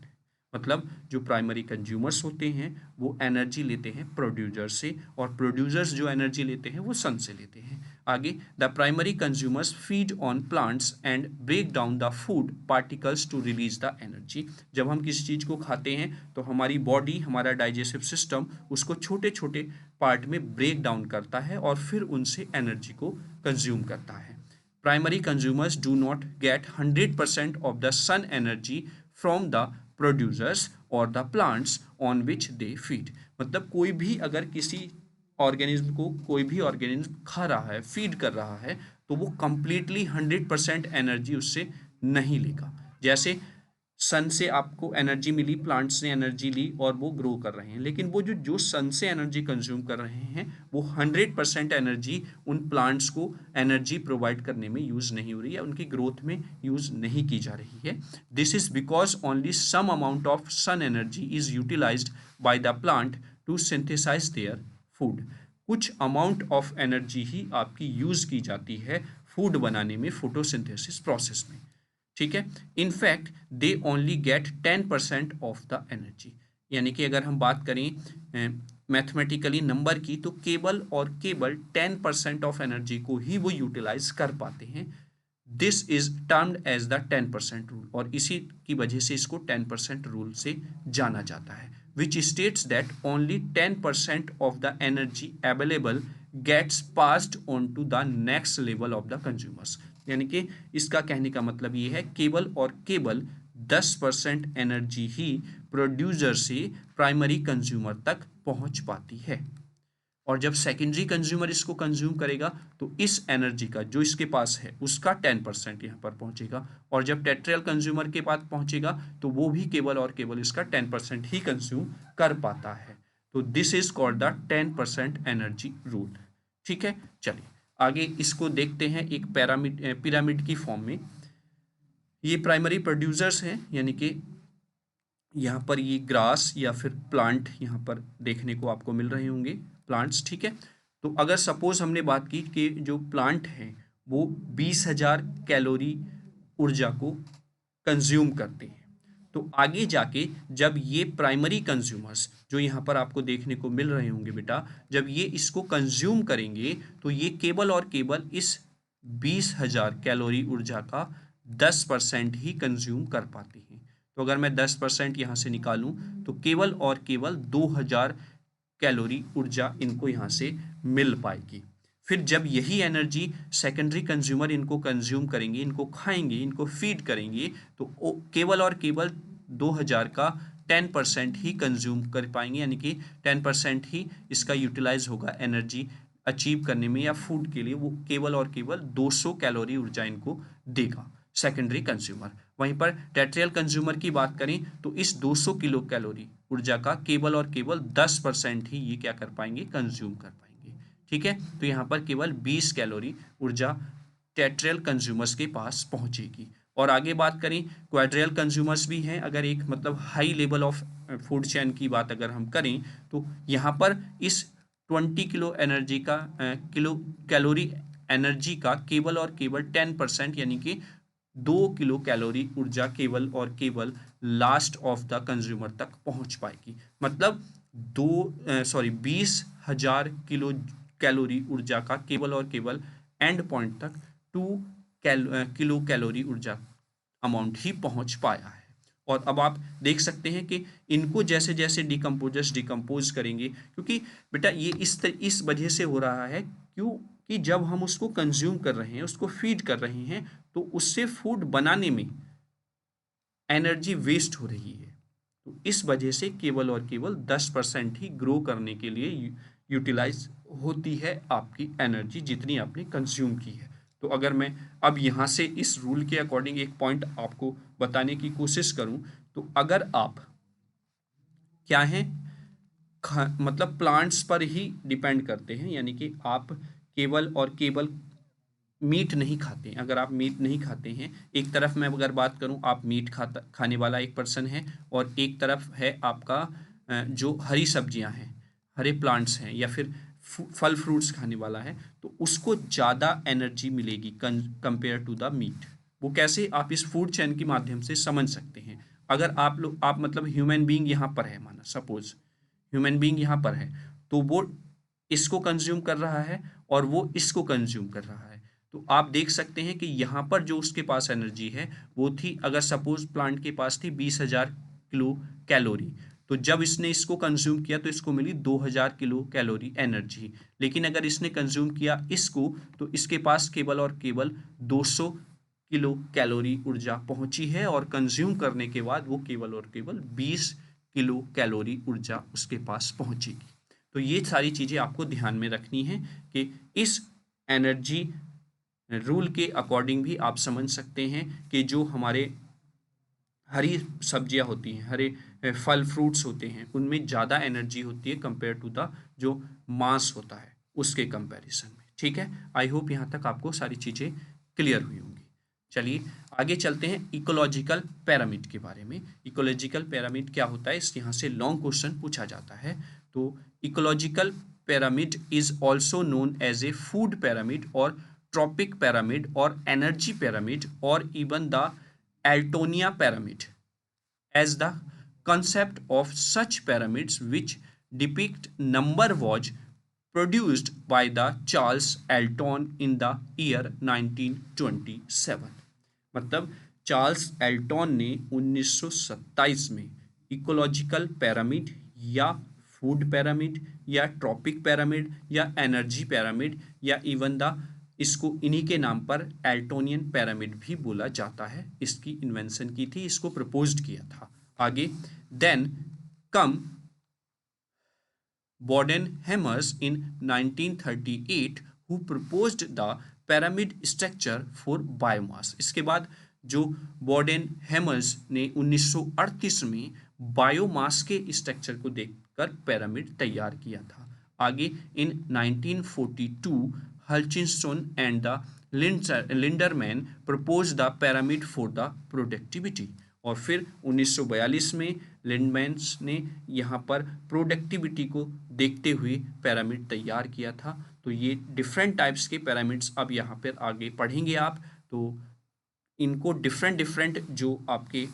मतलब जो प्राइमरी कंज्यूमर्स होते हैं वो एनर्जी लेते हैं प्रोड्यूसर से, और प्रोड्यूसर्स जो एनर्जी लेते हैं वो सन से लेते हैं। आगे, the primary consumers feed on plants and break down the food particles to release the energy. जब हम किसी चीज़ को खाते हैं तो हमारी बॉडी, हमारा डाइजेस्टिव सिस्टम उसको छोटे छोटे पार्ट में ब्रेक डाउन करता है और फिर उनसे एनर्जी को कंज्यूम करता है। Primary consumers do not get 100% of the sun energy from the producers और the plants on which they feed. मतलब कोई भी अगर किसी ऑर्गेनिज्म को कोई भी ऑर्गेनिज्म खा रहा है, फीड कर रहा है, तो वो कंप्लीटली 100% एनर्जी उससे नहीं लेगा। जैसे सन से आपको एनर्जी मिली, प्लांट्स ने एनर्जी ली और वो ग्रो कर रहे हैं, लेकिन वो जो सन से एनर्जी कंज्यूम कर रहे हैं वो 100% एनर्जी उन प्लांट्स को एनर्जी प्रोवाइड करने में यूज़ नहीं हो रही है, उनकी ग्रोथ में यूज़ नहीं की जा रही है। This is because only some amount of sun energy is utilised by the plant to synthesise their food. कुछ अमाउंट ऑफ एनर्जी ही आपकी यूज़ की जाती है फूड बनाने में, फोटोसिंथेसिस प्रोसेस में। ठीक है, in fact they only get 10% of the energy. यानी कि अगर हम बात करें मैथमेटिकली नंबर की, तो केवल 10% ऑफ एनर्जी को ही वो यूटिलाइज कर पाते हैं। This is termed as the 10% rule, और इसी की वजह से इसको 10% रूल से जाना जाता है, which states that only 10% of the energy available gets passed on to the next level of the consumers. यानी कि इसका कहने का मतलब ये है केवल और केवल 10% एनर्जी ही प्रोड्यूसर से प्राइमरी कंज्यूमर तक पहुंच पाती है, और जब सेकेंडरी कंज्यूमर इसको कंज्यूम करेगा तो इस एनर्जी का जो इसके पास है उसका 10% यहाँ पर पहुंचेगा, और जब टेट्रियल कंज्यूमर के पास पहुंचेगा तो वो भी केवल और केवल इसका 10% ही कंज्यूम कर पाता है। तो this is called the 10% energy rule. ठीक है, चलिए आगे इसको देखते हैं एक पिरामिड की फॉर्म में। ये प्राइमरी प्रोड्यूसर्स हैं, यानी कि यहाँ पर ये ग्रास या फिर प्लांट यहाँ पर देखने को आपको मिल रहे होंगे, प्लांट्स। ठीक है, तो अगर सपोज हमने बात की कि जो प्लांट हैं वो 20,000 कैलोरी ऊर्जा को कंज्यूम करते हैं, तो आगे जाके जब ये प्राइमरी कंज्यूमर्स जो यहाँ पर आपको देखने को मिल रहे होंगे बेटा, जब ये इसको कंज्यूम करेंगे तो ये केवल और केवल इस 20,000 कैलोरी ऊर्जा का 10% ही कंज्यूम कर पाते हैं। तो अगर मैं 10% यहाँ से निकालूं तो केवल और केवल 2000 कैलोरी ऊर्जा इनको यहाँ से मिल पाएगी। फिर जब यही एनर्जी सेकेंडरी कंज्यूमर इनको कंज्यूम करेंगे, इनको खाएंगे, इनको फीड करेंगे, तो केवल और केवल 2000 का 10% ही कंज्यूम कर पाएंगे, यानी कि 10% ही इसका यूटिलाइज होगा एनर्जी अचीव करने में या फूड के लिए। वो केवल और केवल 200 कैलोरी ऊर्जा इनको देगा सेकेंडरी कंज्यूमर। वहीं पर टर्टियल कंज्यूमर की बात करें तो इस 200 किलो कैलोरी ऊर्जा का केवल और केवल 10% ही ये क्या कर पाएंगे, कंज्यूम कर पाएंगे। ठीक है, तो यहाँ पर केवल 20 कैलोरी ऊर्जा टर्टियल कंज्यूमर्स के पास पहुंचेगी। और आगे बात करें क्वाड्रियल कंज्यूमर्स भी हैं। अगर एक मतलब high level of food chain की बात अगर हम करें तो यहाँ पर इस 20 किलो एनर्जी का किलो कैलोरी एनर्जी का केवल और केवल 10% यानी कि 2 किलो कैलोरी ऊर्जा केवल और केवल लास्ट ऑफ द कंज्यूमर तक पहुंच पाएगी। मतलब 20,000 किलो कैलोरी ऊर्जा का केवल और केवल एंड पॉइंट तक 2 किलो कैलोरी ऊर्जा अमाउंट ही पहुंच पाया है। और अब आप देख सकते हैं कि इनको जैसे जैसे डिकम्पोज करेंगे, क्योंकि बेटा ये इस वजह से हो रहा है क्योंकि जब हम उसको कंज्यूम कर रहे हैं, उसको फीड कर रहे हैं, तो उससे फूड बनाने में एनर्जी वेस्ट हो रही है। तो इस वजह से केवल और केवल 10% ही ग्रो करने के लिए यूटिलाइज होती है आपकी एनर्जी जितनी आपने कंज्यूम की है। तो अगर मैं अब यहाँ से इस रूल के अकॉर्डिंग एक पॉइंट आपको बताने की कोशिश करूँ, तो अगर आप क्या हैं मतलब प्लांट्स पर ही डिपेंड करते हैं, यानी कि आप केवल और केवल मीट नहीं खाते हैं। अगर आप मीट नहीं खाते हैं, एक तरफ मैं अगर बात करूं आप मीट खाने वाला एक पर्सन है और एक तरफ है आपका जो हरी सब्जियां हैं, हरे प्लांट्स हैं, या फिर फल फ्रूट्स खाने वाला है, तो उसको ज़्यादा एनर्जी मिलेगी कंपेयर टू द मीट। वो कैसे, आप इस फूड चेन के माध्यम से समझ सकते हैं। अगर आप मतलब ह्यूमन बीइंग यहाँ पर है, माना सपोज ह्यूमन बीइंग यहाँ पर है, तो वो इसको कंज्यूम कर रहा है और वो इसको कंज्यूम कर रहा है। तो आप देख सकते हैं कि यहाँ पर जो उसके पास एनर्जी है वो थी, अगर सपोज प्लांट के पास थी 20,000 किलो कैलोरी, तो जब इसने इसको कंज्यूम किया तो इसको मिली 2,000 किलो कैलोरी एनर्जी। लेकिन अगर इसने कंज्यूम किया इसको, तो इसके पास केवल और केवल 200 किलो कैलोरी ऊर्जा पहुंची है, और कंज्यूम करने के बाद वो केवल और केवल 20 किलो कैलोरी ऊर्जा उसके पास पहुंचेगी। तो ये सारी चीज़ें आपको ध्यान में रखनी है कि इस एनर्जी रूल के अकॉर्डिंग भी आप समझ सकते हैं कि जो हमारे हरी सब्जियां होती हैं, हरे फल फ्रूट्स होते हैं, उनमें ज़्यादा एनर्जी होती है कंपेयर टू द जो मांस होता है उसके कंपैरिजन में। ठीक है, आई होप यहाँ तक आपको सारी चीज़ें क्लियर हुई होंगी। चलिए आगे चलते हैं इकोलॉजिकल पिरामिड के बारे में। इकोलॉजिकल पिरामिड क्या होता है, इस यहाँ से लॉन्ग क्वेश्चन पूछा जाता है। तो ecological pyramid is also known as a food pyramid और tropic pyramid or energy pyramid or even the Altonia pyramid, as the concept of such pyramids which depict number was produced by the Charles Alton in the year 1927। मतलब चार्ल्स एल्टॉन ने 1927 में इकोलॉजिकल पिरामिड या फूड पिरामिड या ट्रॉपिक पिरामिड या एनर्जी पिरामिड या इवन द इसको इन्हीं के नाम पर एल्टोनियन पिरामिड भी बोला जाता है, इसकी इन्वेंशन की थी, इसको प्रपोज्ड किया था। आगे then come Bodenhammers in 1938 who proposed the pyramid structure for biomass। इसके बाद जो बोडेनहेमर्स ने 1938 में बायोमास के स्ट्रक्चर को देखकर पिरामिड तैयार किया था। आगे in 1942 Hutchinson and the Lindeman propose the pyramid for the productivity. और फिर 1942 में लिंडमैन्स ने यहाँ पर प्रोडक्टिविटी को देखते हुए पिरामिड तैयार किया था। तो ये डिफरेंट टाइप्स के पिरामिड्स अब यहाँ पर आगे पढ़ेंगे आप, तो इनको डिफरेंट जो आपके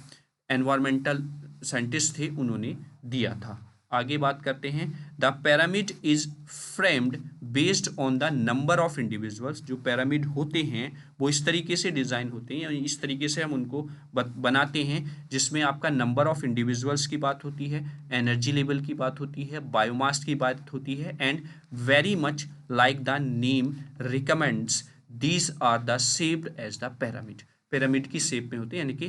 एनवायरमेंटल साइंटिस्ट थे उन्होंने दिया था। आगे बात करते हैं, the pyramid is framed based on the number of individuals. जो पिरामिड होते हैं वो इस तरीके से डिज़ाइन होते हैं, यानी इस तरीके से हम उनको बनाते हैं जिसमें आपका नंबर ऑफ इंडिविजुअल्स की बात होती है, एनर्जी लेवल की बात होती है, बायोमास की बात होती है, and very much like the name recommends these are the shaped as the pyramid. Pyramid की शेप में होते हैं, यानी कि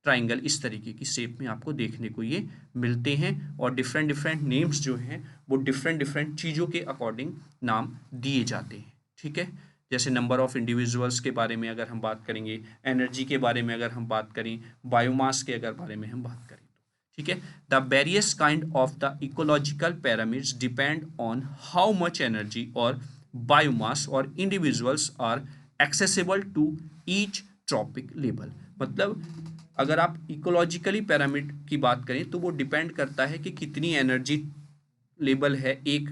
ट्राइंगल इस तरीके की शेप में आपको देखने को ये मिलते हैं, और डिफरेंट डिफरेंट नेम्स जो हैं वो डिफरेंट डिफरेंट चीज़ों के अकॉर्डिंग नाम दिए जाते हैं। ठीक है, जैसे नंबर ऑफ इंडिविजुअल्स के बारे में अगर हम बात करेंगे, एनर्जी के बारे में अगर हम बात करें, बायोमास के अगर बारे में हम बात करें, ठीक है। The various kind of the ecological pyramids depend on how much energy और बायोमास और individuals are accessible to each trophic level. मतलब अगर आप इकोलॉजिकली पिरामिड की बात करें तो वो डिपेंड करता है कि कितनी एनर्जी लेवल है एक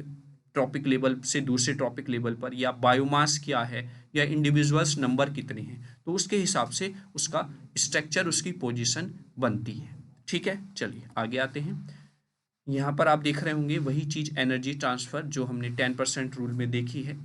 ट्रॉपिक लेवल से दूसरे ट्रॉपिक लेवल पर, या बायोमास क्या है, या इंडिविजुअल्स नंबर कितने हैं, तो उसके हिसाब से उसका स्ट्रक्चर, उसकी पोजीशन बनती है। ठीक है, चलिए आगे आते हैं। यहाँ पर आप देख रहे होंगे वही चीज़ एनर्जी ट्रांसफ़र जो हमने 10% रूल में देखी है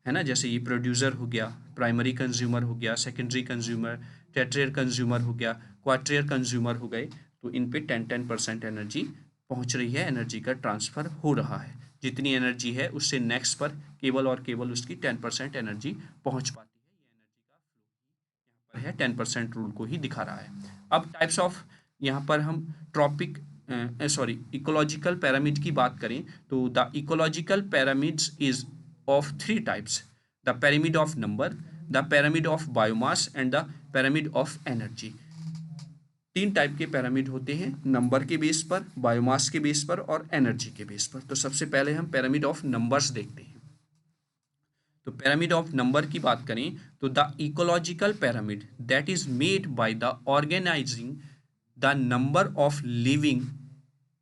ना। जैसे ये प्रोड्यूसर हो गया, प्राइमरी कंज्यूमर हो गया, सेकेंडरी कंज्यूमर, टेट्रियर कंज्यूमर हो गया, क्वार्टियर कंज्यूमर हो गए, तो इन पे 10% एनर्जी पहुँच रही है, एनर्जी का ट्रांसफ़र हो रहा है। जितनी एनर्जी है उससे नेक्स्ट पर केवल और केवल उसकी 10% एनर्जी पहुँच पाती है। ये एनर्जी का फ्लो यहाँ पर है, 10% रूल को ही दिखा रहा है। अब टाइप्स ऑफ, यहाँ पर हम ट्रॉपिक इकोलॉजिकल पिरामिड की बात करें तो the ecological pyramids is of 3 types, the pyramid of number, the pyramid of biomass and the pyramid of energy. 3 type के पिरामिड होते हैं, नंबर के बेस पर, बायोमास के बेस पर और एनर्जी के बेस पर। तो सबसे पहले हम पिरामिड ऑफ नंबर्स देखते हैं। तो पिरामिड ऑफ नंबर की बात करें तो the ecological pyramid that is made by the organising the number of living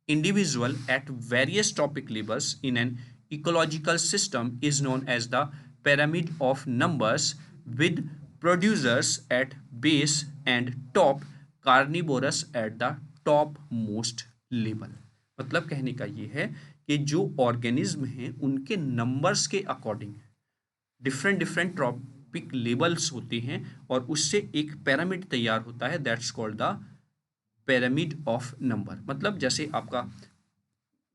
individual at various topic levels in an ecological system is known as the pyramid of numbers, with producers at base and top, carnivorous at the top most level। मतलब कहने का ये है कि जो ऑर्गेनिज्म हैं उनके नंबर्स के according different different trophic levels होते हैं, और उससे एक पिरामिड तैयार होता है, that's called the pyramid of number. मतलब जैसे आपका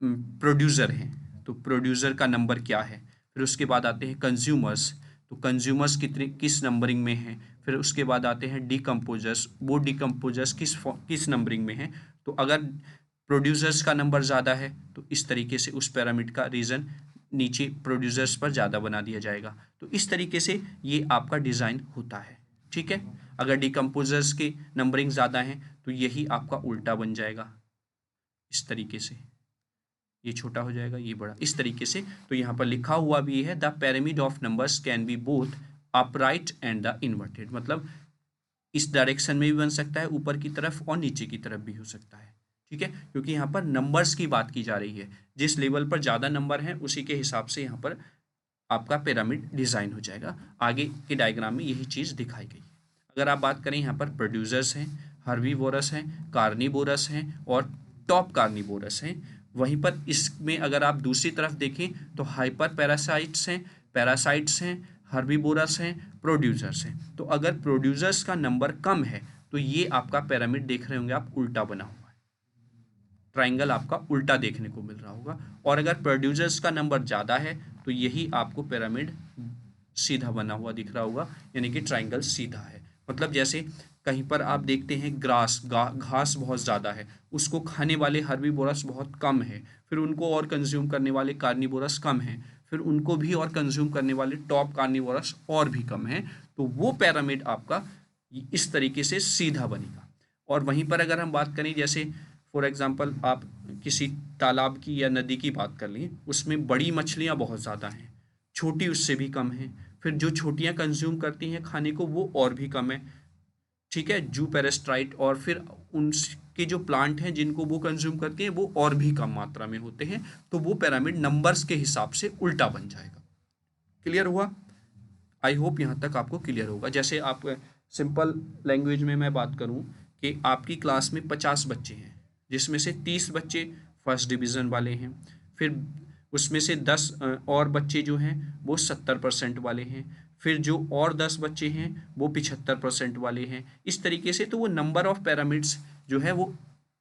प्रोड्यूसर है तो प्रोड्यूसर का नंबर क्या है, फिर उसके बाद आते हैं कंज्यूमर्स, तो कंज्यूमर्स कितने किस नंबरिंग में हैं, फिर उसके बाद आते हैं डिकम्पोजर्स, वो डिकम्पोजर्स किस नंबरिंग में हैं। तो अगर प्रोड्यूसर्स का नंबर ज़्यादा है तो इस तरीके से उस पिरामिड का रीजन नीचे प्रोड्यूसर्स पर ज़्यादा बना दिया जाएगा। तो इस तरीके से ये आपका डिज़ाइन होता है। ठीक है, अगर डिकम्पोजर्स की नंबरिंग ज़्यादा है तो यही आपका उल्टा बन जाएगा, इस तरीके से, ये छोटा हो जाएगा ये बड़ा, इस तरीके से। तो यहाँ पर लिखा हुआ भी है, the pyramid of numbers can be both upright and the inverted. मतलब इस डायरेक्शन में भी बन सकता है, ऊपर की तरफ और नीचे की तरफ भी हो सकता है। ठीक है, क्योंकि यहाँ पर नंबर्स की बात की जा रही है, जिस लेवल पर ज़्यादा नंबर हैं उसी के हिसाब से यहाँ पर आपका पिरामिड डिज़ाइन हो जाएगा। आगे के डायग्राम में यही चीज़ दिखाई गई। अगर आप बात करें, यहाँ पर प्रोड्यूसर्स हैं, हर्बीवोरस हैं, कार्निवोरस हैं और टॉप कार्निवोरस हैं। वहीं पर इसमें अगर आप दूसरी तरफ देखें तो हाइपर पैरासाइट्स हैं, हर्बीवोरस हैं, प्रोड्यूसर्स हैं। तो अगर प्रोड्यूसर्स का नंबर कम है तो ये आपका पिरामिड देख रहे होंगे आप, उल्टा बना हुआ है, ट्राइंगल आपका उल्टा देखने को मिल रहा होगा। और अगर प्रोड्यूसर्स का नंबर ज़्यादा है तो यही आपको पिरामिड सीधा बना हुआ दिख रहा होगा, यानी कि ट्राइंगल सीधा है। मतलब जैसे कहीं पर आप देखते हैं घास बहुत ज़्यादा है, उसको खाने वाले हर्बीवोरस बहुत कम है, फिर उनको और कंज्यूम करने वाले कार्निवोरस कम हैं, फिर उनको भी और कंज्यूम करने वाले टॉप कार्निवोरस और भी कम हैं, तो वो पिरामिड आपका इस तरीके से सीधा बनेगा। और वहीं पर अगर हम बात करें, जैसे फॉर एग्जांपल आप किसी तालाब की या नदी की बात कर लें, उसमें बड़ी मछलियाँ बहुत ज़्यादा हैं, छोटी उससे भी कम है, फिर जो छोटियाँ कंज्यूम करती हैं खाने को वो और भी कम है। ठीक है, जू पेरेस्ट्राइट, और फिर उनके जो प्लांट हैं जिनको वो कंज्यूम करती हैं वो और भी कम मात्रा में होते हैं। तो वो पिरामिड नंबर्स के हिसाब से उल्टा बन जाएगा। क्लियर हुआ? आई होप यहाँ तक आपको क्लियर होगा। जैसे आप सिंपल लैंग्वेज में मैं बात करूँ कि आपकी क्लास में 50 बच्चे हैं, जिसमें से 30 बच्चे फर्स्ट डिवीज़न वाले हैं, फिर उसमें से 10 और बच्चे जो हैं वो 70% वाले हैं, फिर जो और 10 बच्चे हैं वो 75% वाले हैं। इस तरीके से तो वो नंबर ऑफ पैरामिड्स जो है वो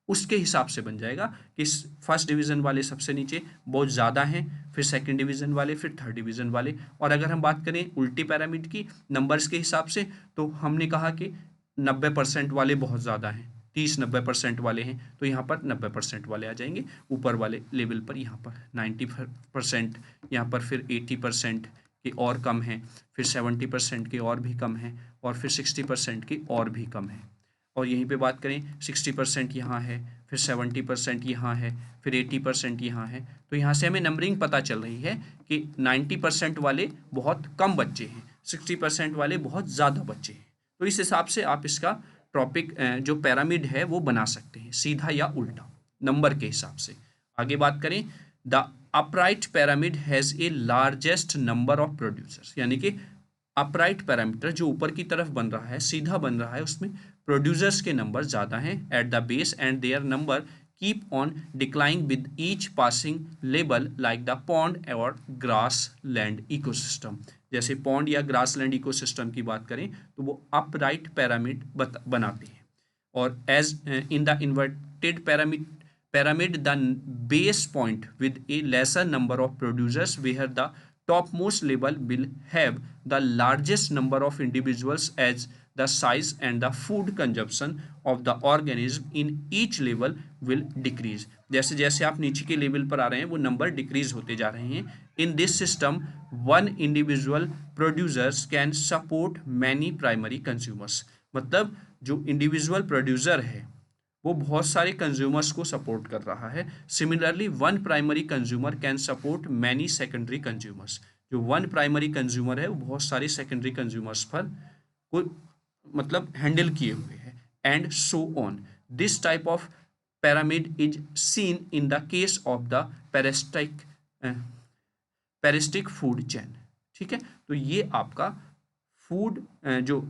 उसके हिसाब से बन जाएगा कि फर्स्ट डिवीज़न वाले सबसे नीचे बहुत ज़्यादा हैं, फिर सेकंड डिवीज़न वाले, फिर थर्ड डिवीज़न वाले। और अगर हम बात करें उल्टी पैरामिड की नंबर्स के हिसाब से, तो हमने कहा कि 90% वाले बहुत ज़्यादा हैं, 30-90% वाले हैं, तो यहाँ पर 90% वाले आ जाएंगे। ऊपर वाले लेवल पर यहाँ पर 90%, यहाँ पर फिर 80% के और कम हैं, फिर 70% के और भी कम हैं, और फिर 60% के और भी कम हैं। और यहीं पे बात करें 60% यहाँ है, फिर 70% यहाँ है, फिर 80% यहाँ है। तो यहाँ से हमें नंबरिंग पता चल रही है कि 90% वाले बहुत कम बच्चे हैं, 60% वाले बहुत ज़्यादा बच्चे हैं। तो इस हिसाब से आप इसका टॉपिक जो पिरामिड है वो बना सकते हैं, सीधा या उल्टा नंबर के हिसाब से। आगे बात करें, the upright pyramid has a largest number of producers, यानी कि अपराइट पैरामीटर जो ऊपर की तरफ बन रहा है, सीधा बन रहा है, उसमें प्रोड्यूसर्स के नंबर ज़्यादा हैं at the base, and their number keep on declining with each passing level like the pond और ग्रास लैंड इकोसिस्टम। जैसे पॉन्ड या ग्रास लैंड इकोसिस्टम की बात करें तो वो अपराइट पैरामिड बनाते हैं। और as in the inverted pyramid the base point with a lesser number of producers where the topmost level will have the largest number of individuals as the size and the food consumption of the organism in each level will decrease। जैसे जैसे आप नीचे के लेवल पर आ रहे हैं वो नंबर डिक्रीज होते जा रहे हैं। In this system one individual producers can support many primary consumers, मतलब जो इंडिविजुअल प्रोड्यूसर है वो बहुत सारे कंज्यूमर्स को सपोर्ट कर रहा है। Similarly one primary consumer can support many secondary consumers, जो वन प्राइमरी कंज्यूमर है वो बहुत सारे सेकेंडरी कंज्यूमर्स पर को मतलब हैंडल किए हुए हैं। And so on, this type of pyramid is seen in the case of the parasitic food chain. ठीक है, तो ये आपका फूड जो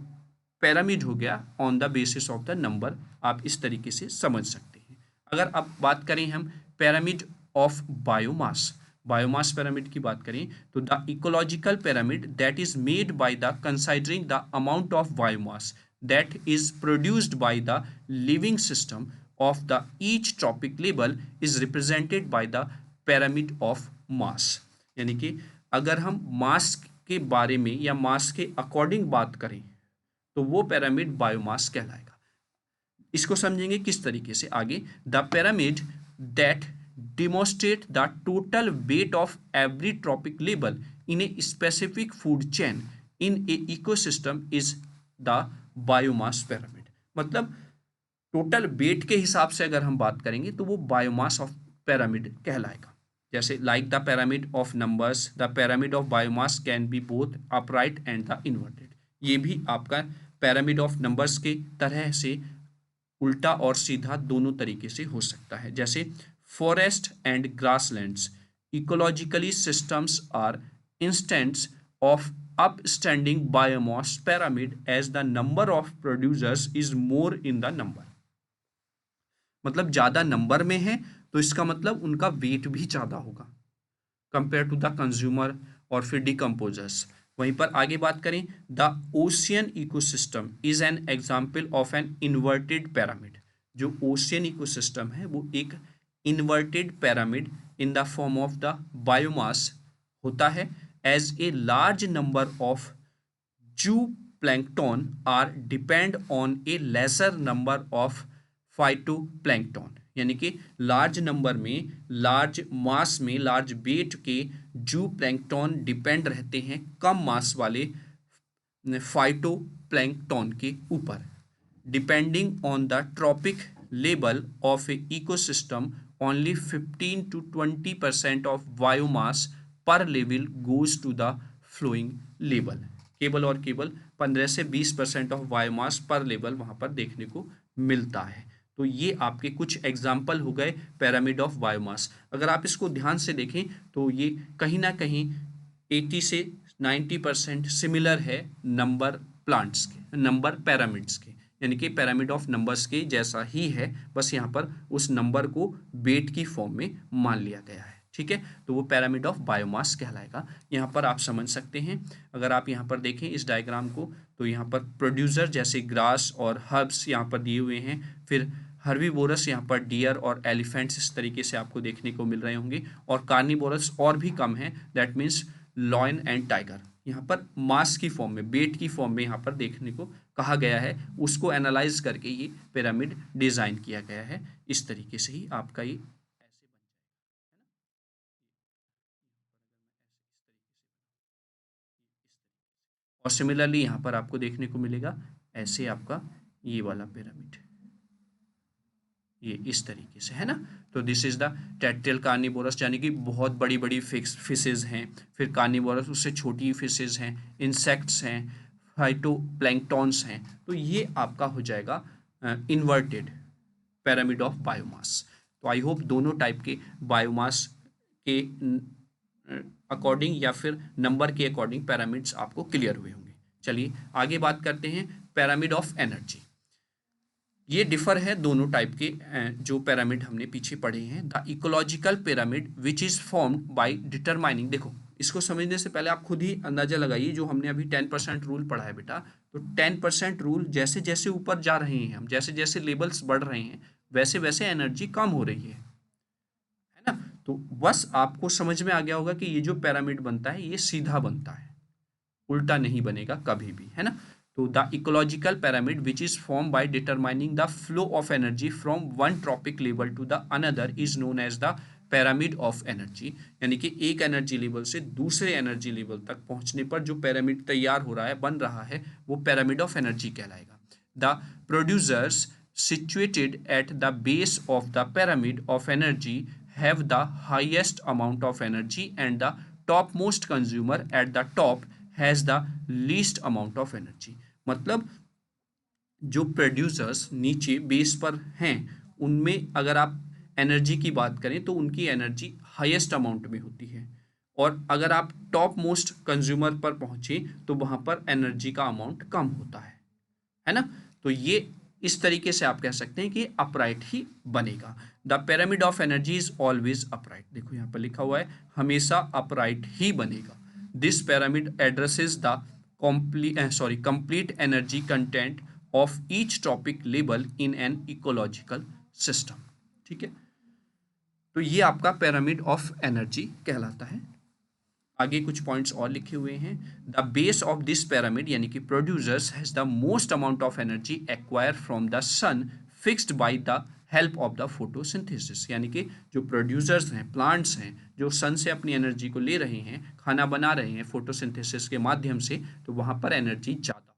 पैरामिड हो गया on the basis of the number, आप इस तरीके से समझ सकते हैं। अगर अब बात करें हम pyramid of biomass, biomass pyramid की बात करें तो the ecological pyramid that is made by the considering the amount of biomass that is produced by the living system of the each trophic level is represented by the pyramid of mass. यानी कि अगर हम मास के बारे में या मास के अकॉर्डिंग बात करें तो वो पैरामिड बायोमास कहलाएगा। इसको समझेंगे किस तरीके से आगे, the pyramid that demonstrate the total weight of every trophic level in a specific food chain in A ecosystem is the biomass pyramid. मतलब टोटल वेट के हिसाब से अगर हम बात करेंगे तो वो बायोमास ऑफ पैरामिड कहलाएगा। जैसे like the pyramid of numbers, the pyramid of biomass can be both upright and the inverted. ये भी आपका पैरामिड ऑफ नंबर्स के तरह से उल्टा और सीधा दोनों तरीके से हो सकता है। जैसे forest and grasslands ecologically systems are instants of upstanding biomass pyramid as the number of producers is more in the number. मतलब ज़्यादा नंबर में है तो इसका मतलब उनका वेट भी ज़्यादा होगा कंपेयर टू द कंज्यूमर और फिर डिकम्पोजर्स। वहीं पर आगे बात करें, the ocean ecosystem is an example of an inverted pyramid. जो ओशियन इकोसिस्टम है वो एक inverted pyramid in the form of the biomass होता है, as a large number of zooplankton are depend on a lesser number of phytoplankton. यानी कि लार्ज नंबर में, लार्ज मास में, लार्ज वेट के जू प्लैंक्टन डिपेंड रहते हैं कम मास वाले फाइटोप्लैंक्टन के ऊपर। Depending on the trophic level of a ecosystem only 15 to 20% of biomass per level goes to the flowing level. केवल और केवल 15 से 20% ऑफ बायोमास पर लेवल वहाँ पर देखने को मिलता है। तो ये आपके कुछ एग्जाम्पल हो गए पैरामिड ऑफ बायोमास। अगर आप इसको ध्यान से देखें तो ये कहीं ना कहीं 80 से 90% सिमिलर है नंबर प्लांट्स के, नंबर पैरामिड्स के। यानी कि पिरामिड ऑफ नंबर्स के जैसा ही है, बस यहाँ पर उस नंबर को वेट की फॉर्म में मान लिया गया है। ठीक है, तो वो पिरामिड ऑफ बायोमास कहलाएगा। यहाँ पर आप समझ सकते हैं, अगर आप यहाँ पर देखें इस डायग्राम को, तो यहाँ पर प्रोड्यूसर जैसे ग्रास और हर्ब्स यहाँ पर दिए हुए हैं, फिर हर्बीवोरस यहाँ पर डियर और एलिफेंट्स इस तरीके से आपको देखने को मिल रहे होंगे, और कार्निवोरस और भी कम है, that means lion and tiger. यहाँ पर मास की फॉर्म में, वेट की फॉर्म में यहाँ पर देखने को कहा गया है, उसको एनालाइज करके ये पिरामिड डिजाइन किया गया है। इस तरीके से ही आपका ये और सिमिलरली यहाँ पर आपको देखने को मिलेगा ऐसे आपका ये वाला पिरामिड, ये इस तरीके से है ना। तो दिस इज द टेट्रियल कार्निवोरस, यानी कि बहुत बड़ी बड़ी फिशेज हैं, फिर कार्निवोरस उससे छोटी फिशेज हैं, इंसेक्ट्स हैं, फाइटोप्लैंक्टॉन्स हैं। तो ये आपका हो जाएगा इन्वर्टेड पिरामिड ऑफ बायोमास। तो आई होप दोनों टाइप के बायोमास के अकॉर्डिंग या फिर नंबर के अकॉर्डिंग पिरामिड्स आपको क्लियर हुए होंगे। चलिए आगे बात करते हैं पिरामिड ऑफ एनर्जी। ये डिफर है दोनों टाइप के जो पिरामिड हमने पीछे पढ़े हैं। The ecological pyramid which is formed by determining, देखो इसको समझने से पहले आप खुद ही अंदाजा लगाइए, जो हमने अभी 10% रूल पढ़ा है बेटा, तो 10% रूल जैसे जैसे ऊपर जा रहे हैं हम, जैसे जैसे लेवल्स बढ़ रहे हैं, वैसे वैसे एनर्जी कम हो रही है ना। तो बस आपको समझ में आ गया होगा कि ये जो पिरामिड बनता है ये सीधा बनता है, उल्टा नहीं बनेगा कभी भी, है ना। तो the ecological pyramid which is form by determining the flow of energy from one trophic level to the another is known as the pyramid of energy, यानी कि एक एनर्जी लेवल से दूसरे एनर्जी लेवल तक पहुंचने पर जो पिरामिड तैयार हो रहा है, बन रहा है, वो पिरामिड ऑफ एनर्जी कहलाएगा। The producers situated at the base of the pyramid of energy have the highest amount of energy and the topmost consumer at the top has the least amount of energy। मतलब जो प्रोड्यूसर्स नीचे बेस पर हैं, उनमें अगर आप एनर्जी की बात करें तो उनकी एनर्जी हाईएस्ट अमाउंट में होती है, और अगर आप टॉप मोस्ट कंज्यूमर पर पहुंचे तो वहां पर एनर्जी का अमाउंट कम होता है ना। तो ये इस तरीके से आप कह सकते हैं कि अपराइट ही बनेगा। The pyramid of energy is always upright, देखो यहाँ पर लिखा हुआ है हमेशा अपराइट ही बनेगा। This pyramid addresses the complete energy content of each topic level in an ecological system. ठीक है, तो ये आपका पिरामिड ऑफ एनर्जी कहलाता है। आगे कुछ पॉइंट्स और लिखे हुए हैं। The base of this pyramid यानी कि producers has the most amount of energy acquire from the sun fixed by the help of the photosynthesis, यानी कि जो प्रोड्यूसर्स हैं, प्लांट्स हैं, जो सन से अपनी एनर्जी को ले रहे हैं, खाना बना रहे हैं फोटोसिंथेसिस के माध्यम से, तो वहां पर एनर्जी ज़्यादा।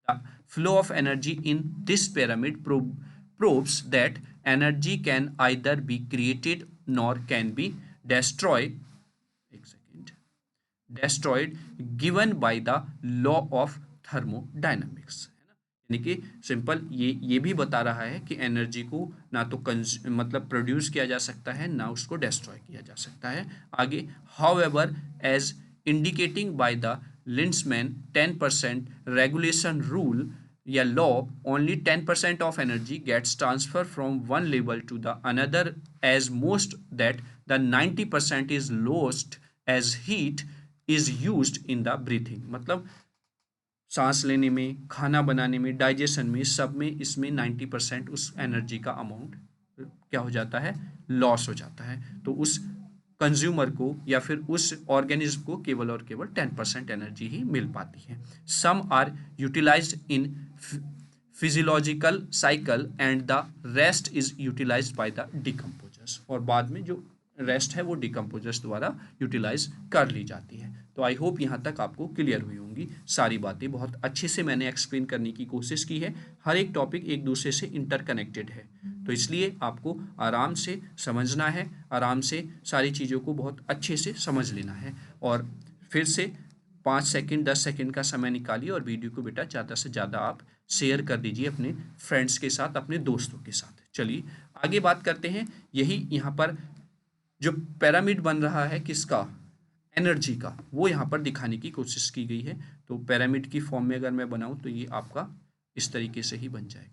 The flow of energy in this pyramid proves that energy can either be created nor can be destroyed. एक second. Destroyed given by the law of thermodynamics, है ना। यानी कि सिंपल ये भी बता रहा है कि एनर्जी को ना तो मतलब प्रोड्यूस किया जा सकता है, ना उसको डिस्ट्रॉय किया जा सकता है। आगे however as indicating by the Lindsman 10% regulation rule या law, only 10% of energy gets transferred from one level to the another, as most that the 90% is lost as heat is used in the breathing। मतलब सांस लेने में, खाना बनाने में, डाइजेशन में, सब में इसमें 90% उस एनर्जी का अमाउंट क्या हो जाता है, लॉस हो जाता है। तो उस कंज्यूमर को या फिर उस ऑर्गेनिज्म को केवल और केवल 10% एनर्जी ही मिल पाती है। Some are utilised in physiological cycle and the rest is utilised by the decomposers, और बाद में जो रेस्ट है वो डिकम्पोजर्स द्वारा यूटिलाइज कर ली जाती है। तो आई होप यहाँ तक आपको क्लियर हुई होंगी सारी बातें। बहुत अच्छे से मैंने एक्सप्लेन करने की कोशिश की है, हर एक टॉपिक एक दूसरे से इंटरकनेक्टेड है, तो इसलिए आपको आराम से समझना है, आराम से सारी चीज़ों को बहुत अच्छे से समझ लेना है। और फिर से 5 सेकंड 10 सेकंड का समय निकालिए और वीडियो को बेटा ज़्यादा से ज़्यादा आप शेयर कर दीजिए अपने फ्रेंड्स के साथ, अपने दोस्तों के साथ। चलिए आगे बात करते हैं। यही यहाँ पर जो पिरामिड बन रहा है किसका, एनर्जी का, वो यहाँ पर दिखाने की कोशिश की गई है। तो पिरामिड की फॉर्म में अगर मैं बनाऊँ तो ये आपका इस तरीके से ही बन जाएगा।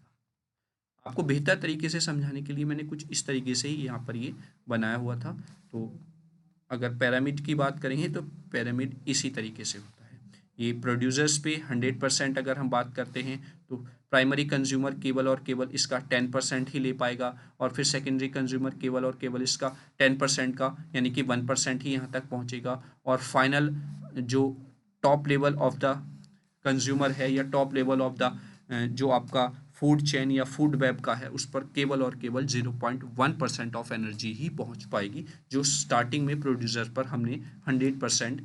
आपको बेहतर तरीके से समझाने के लिए मैंने कुछ इस तरीके से ही यहाँ पर ये बनाया हुआ था। तो अगर पिरामिड की बात करेंगे तो पिरामिड इसी तरीके से होता है। ये प्रोड्यूसर्स पे 100% अगर हम बात करते हैं तो प्राइमरी कंज्यूमर केवल और केवल इसका 10% ही ले पाएगा, और फिर सेकेंडरी कंज्यूमर केवल और केवल इसका 10% का यानी कि 1% ही यहाँ तक पहुँचेगा, और फाइनल जो top level of the consumer है या टॉप लेवल ऑफ द जो आपका फूड चेन या फूड वेब का है उस पर केवल और केवल 0.1% ऑफ एनर्जी ही पहुंच पाएगी, जो स्टार्टिंग में प्रोड्यूसर पर हमने 100%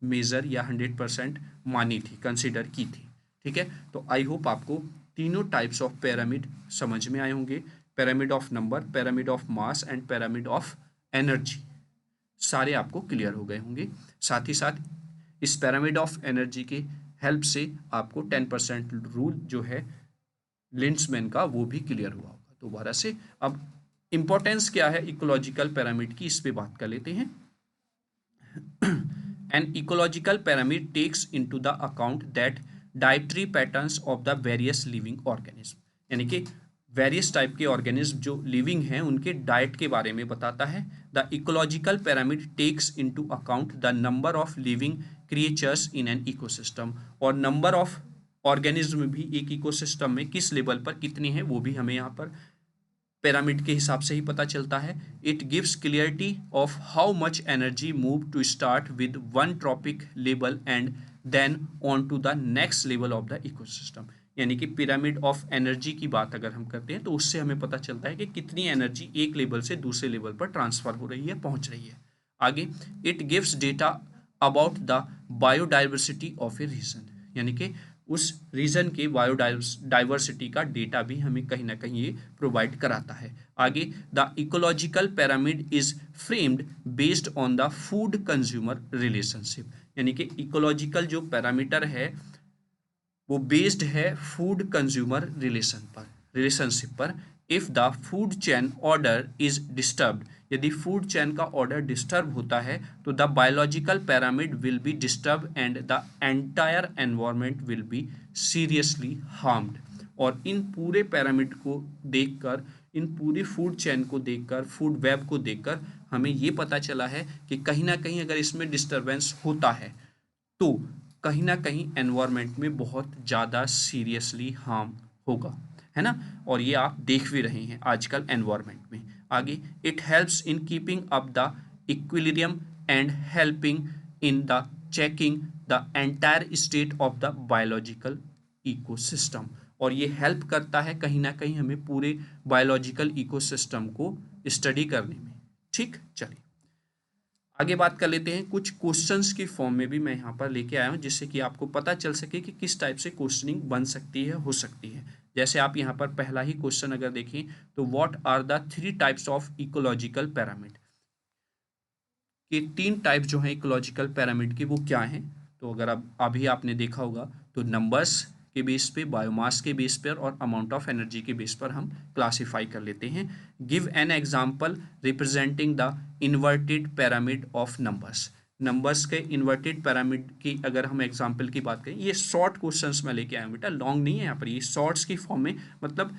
मेजर या 100% मानी थी, कंसिडर की थी। ठीक है, तो आई होप आपको तीनों टाइप्स ऑफ पिरामिड समझ में आए होंगे। Pyramid of number, pyramid of mass and pyramid of energy सारे आपको क्लियर हो गए होंगे। साथ ही साथ इस पिरामिड ऑफ एनर्जी के हेल्प से आपको 10% रूल जो है लिंड्समैन का वो भी क्लियर हुआ होगा। तो दोबारा से अब इंपॉर्टेंस क्या है इकोलॉजिकल पिरामिड की, इस पे बात कर लेते हैं। An ecological pyramid takes into the account that dietary patterns of the various living organism, यानी कि वेरियस टाइप के ऑर्गेनिज्म जो लिविंग हैं उनके डाइट के बारे में बताता है। The ecological pyramid takes into account the number of living creatures in an ecosystem, और नंबर ऑफ ऑर्गेनिज्म भी एक इकोसिस्टम में किस लेवल पर कितनी है वो भी हमें यहाँ पर पिरामिड के हिसाब से ही पता चलता है। It gives clarity of how much energy move to start with one trophic level and then on to the next level of the ecosystem, यानी कि पिरामिड ऑफ एनर्जी की बात अगर हम करते हैं तो उससे हमें पता चलता है कि कितनी एनर्जी एक लेवल से दूसरे लेवल पर ट्रांसफर हो रही है, पहुंच रही है। आगे it gives data about the biodiversity of a region, यानी कि उस रीजन के बायोडाइवर्सिटी का डेटा भी हमें कहीं ना कहीं ये प्रोवाइड कराता है। आगे the ecological pyramid is framed based on the food consumer relationship, यानी कि इकोलॉजिकल जो पैरामीटर है वो बेस्ड है फूड कंज्यूमर रिलेशनशिप पर। If the food chain order is disturbed, यदि फूड चेन का ऑर्डर डिस्टर्ब होता है तो the biological pyramid will be disturb and the entire environment will be seriously harmed. और इन पूरे पैरामिड को देखकर, इन पूरी फूड चेन को देखकर, फूड वेब को देखकर हमें ये पता चला है कि कहीं ना कहीं अगर इसमें डिस्टर्बेंस होता है तो कहीं ना कहीं एनवायरनमेंट में बहुत ज़्यादा सीरियसली हार्म होगा, है ना। और ये आप देख भी रहे हैं आजकल एनवायरनमेंट में। आगे it helps in keeping up the equilibrium and helping in the checking the entire state of the biological ecosystem, और ये हेल्प करता है कहीं ना कहीं हमें पूरे बायोलॉजिकल इकोसिस्टम को स्टडी करने में। ठीक, चलिए आगे बात कर लेते हैं। कुछ क्वेश्चंस की फॉर्म में भी मैं यहाँ पर लेके आया हूँ जिससे कि आपको पता चल सके कि किस टाइप से क्वेश्चनिंग बन सकती है, हो सकती है। जैसे आप यहाँ पर पहला ही क्वेश्चन अगर देखें तो what are the 3 types of ecological pyramid, के 3 टाइप जो हैं इकोलॉजिकल पिरामिड की वो क्या हैं। तो अगर अब अभी आपने देखा होगा तो नंबर्स के बेस पे, बायोमास के बेस पर और अमाउंट ऑफ एनर्जी के बेस पर हम क्लासिफाई कर लेते हैं। Give an example representing the inverted pyramid of numbers, numbers के इन्वर्टेड पिरामिड की अगर हम एग्जांपल की बात करें, ये शॉर्ट क्वेश्चंस मैं लेके आया हूँ बेटा, लॉन्ग नहीं है यहाँ पर, ये शॉर्ट्स की फॉर्म में, मतलब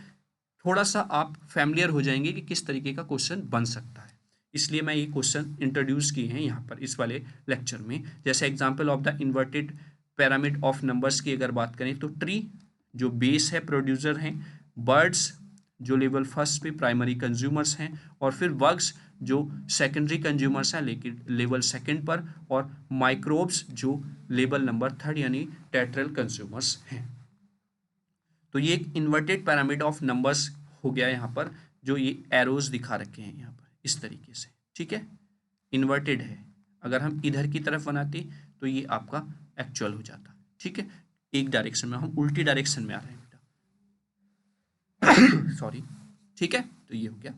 थोड़ा सा आप फैमिलियर हो जाएंगे कि किस तरीके का क्वेश्चन बन सकता है, इसलिए मैं ये क्वेश्चन इंट्रोड्यूस किए हैं यहाँ पर इस वाले लेक्चर में। जैसे example of the inverted pyramid of numbers की अगर बात करें तो ट्री जो बेस है प्रोड्यूसर हैं, बर्ड्स जो लेवल फर्स्ट पे प्राइमरी कंज्यूमर्स हैं, और फिर वर्क्स जो सेकेंडरी कंज्यूमर्स हैं लेकिन लेवल सेकंड पर, और माइक्रोब्स जो लेवल नंबर थर्ड यानी टेट्रल कंज्यूमर्स हैं। तो ये एक इन्वर्टेड पिरामिड ऑफ नंबर्स हो गया यहाँ पर, जो ये एरोज दिखा रखे हैं यहाँ पर इस तरीके से। ठीक है, इन्वर्टेड है, अगर हम इधर की तरफ बनाते तो ये आपका एक्चुअल हो जाता। ठीक है, एक डायरेक्शन में, हम उल्टी डायरेक्शन में आ रहे हैं बेटा सॉरी। ठीक है, तो ये हो गया।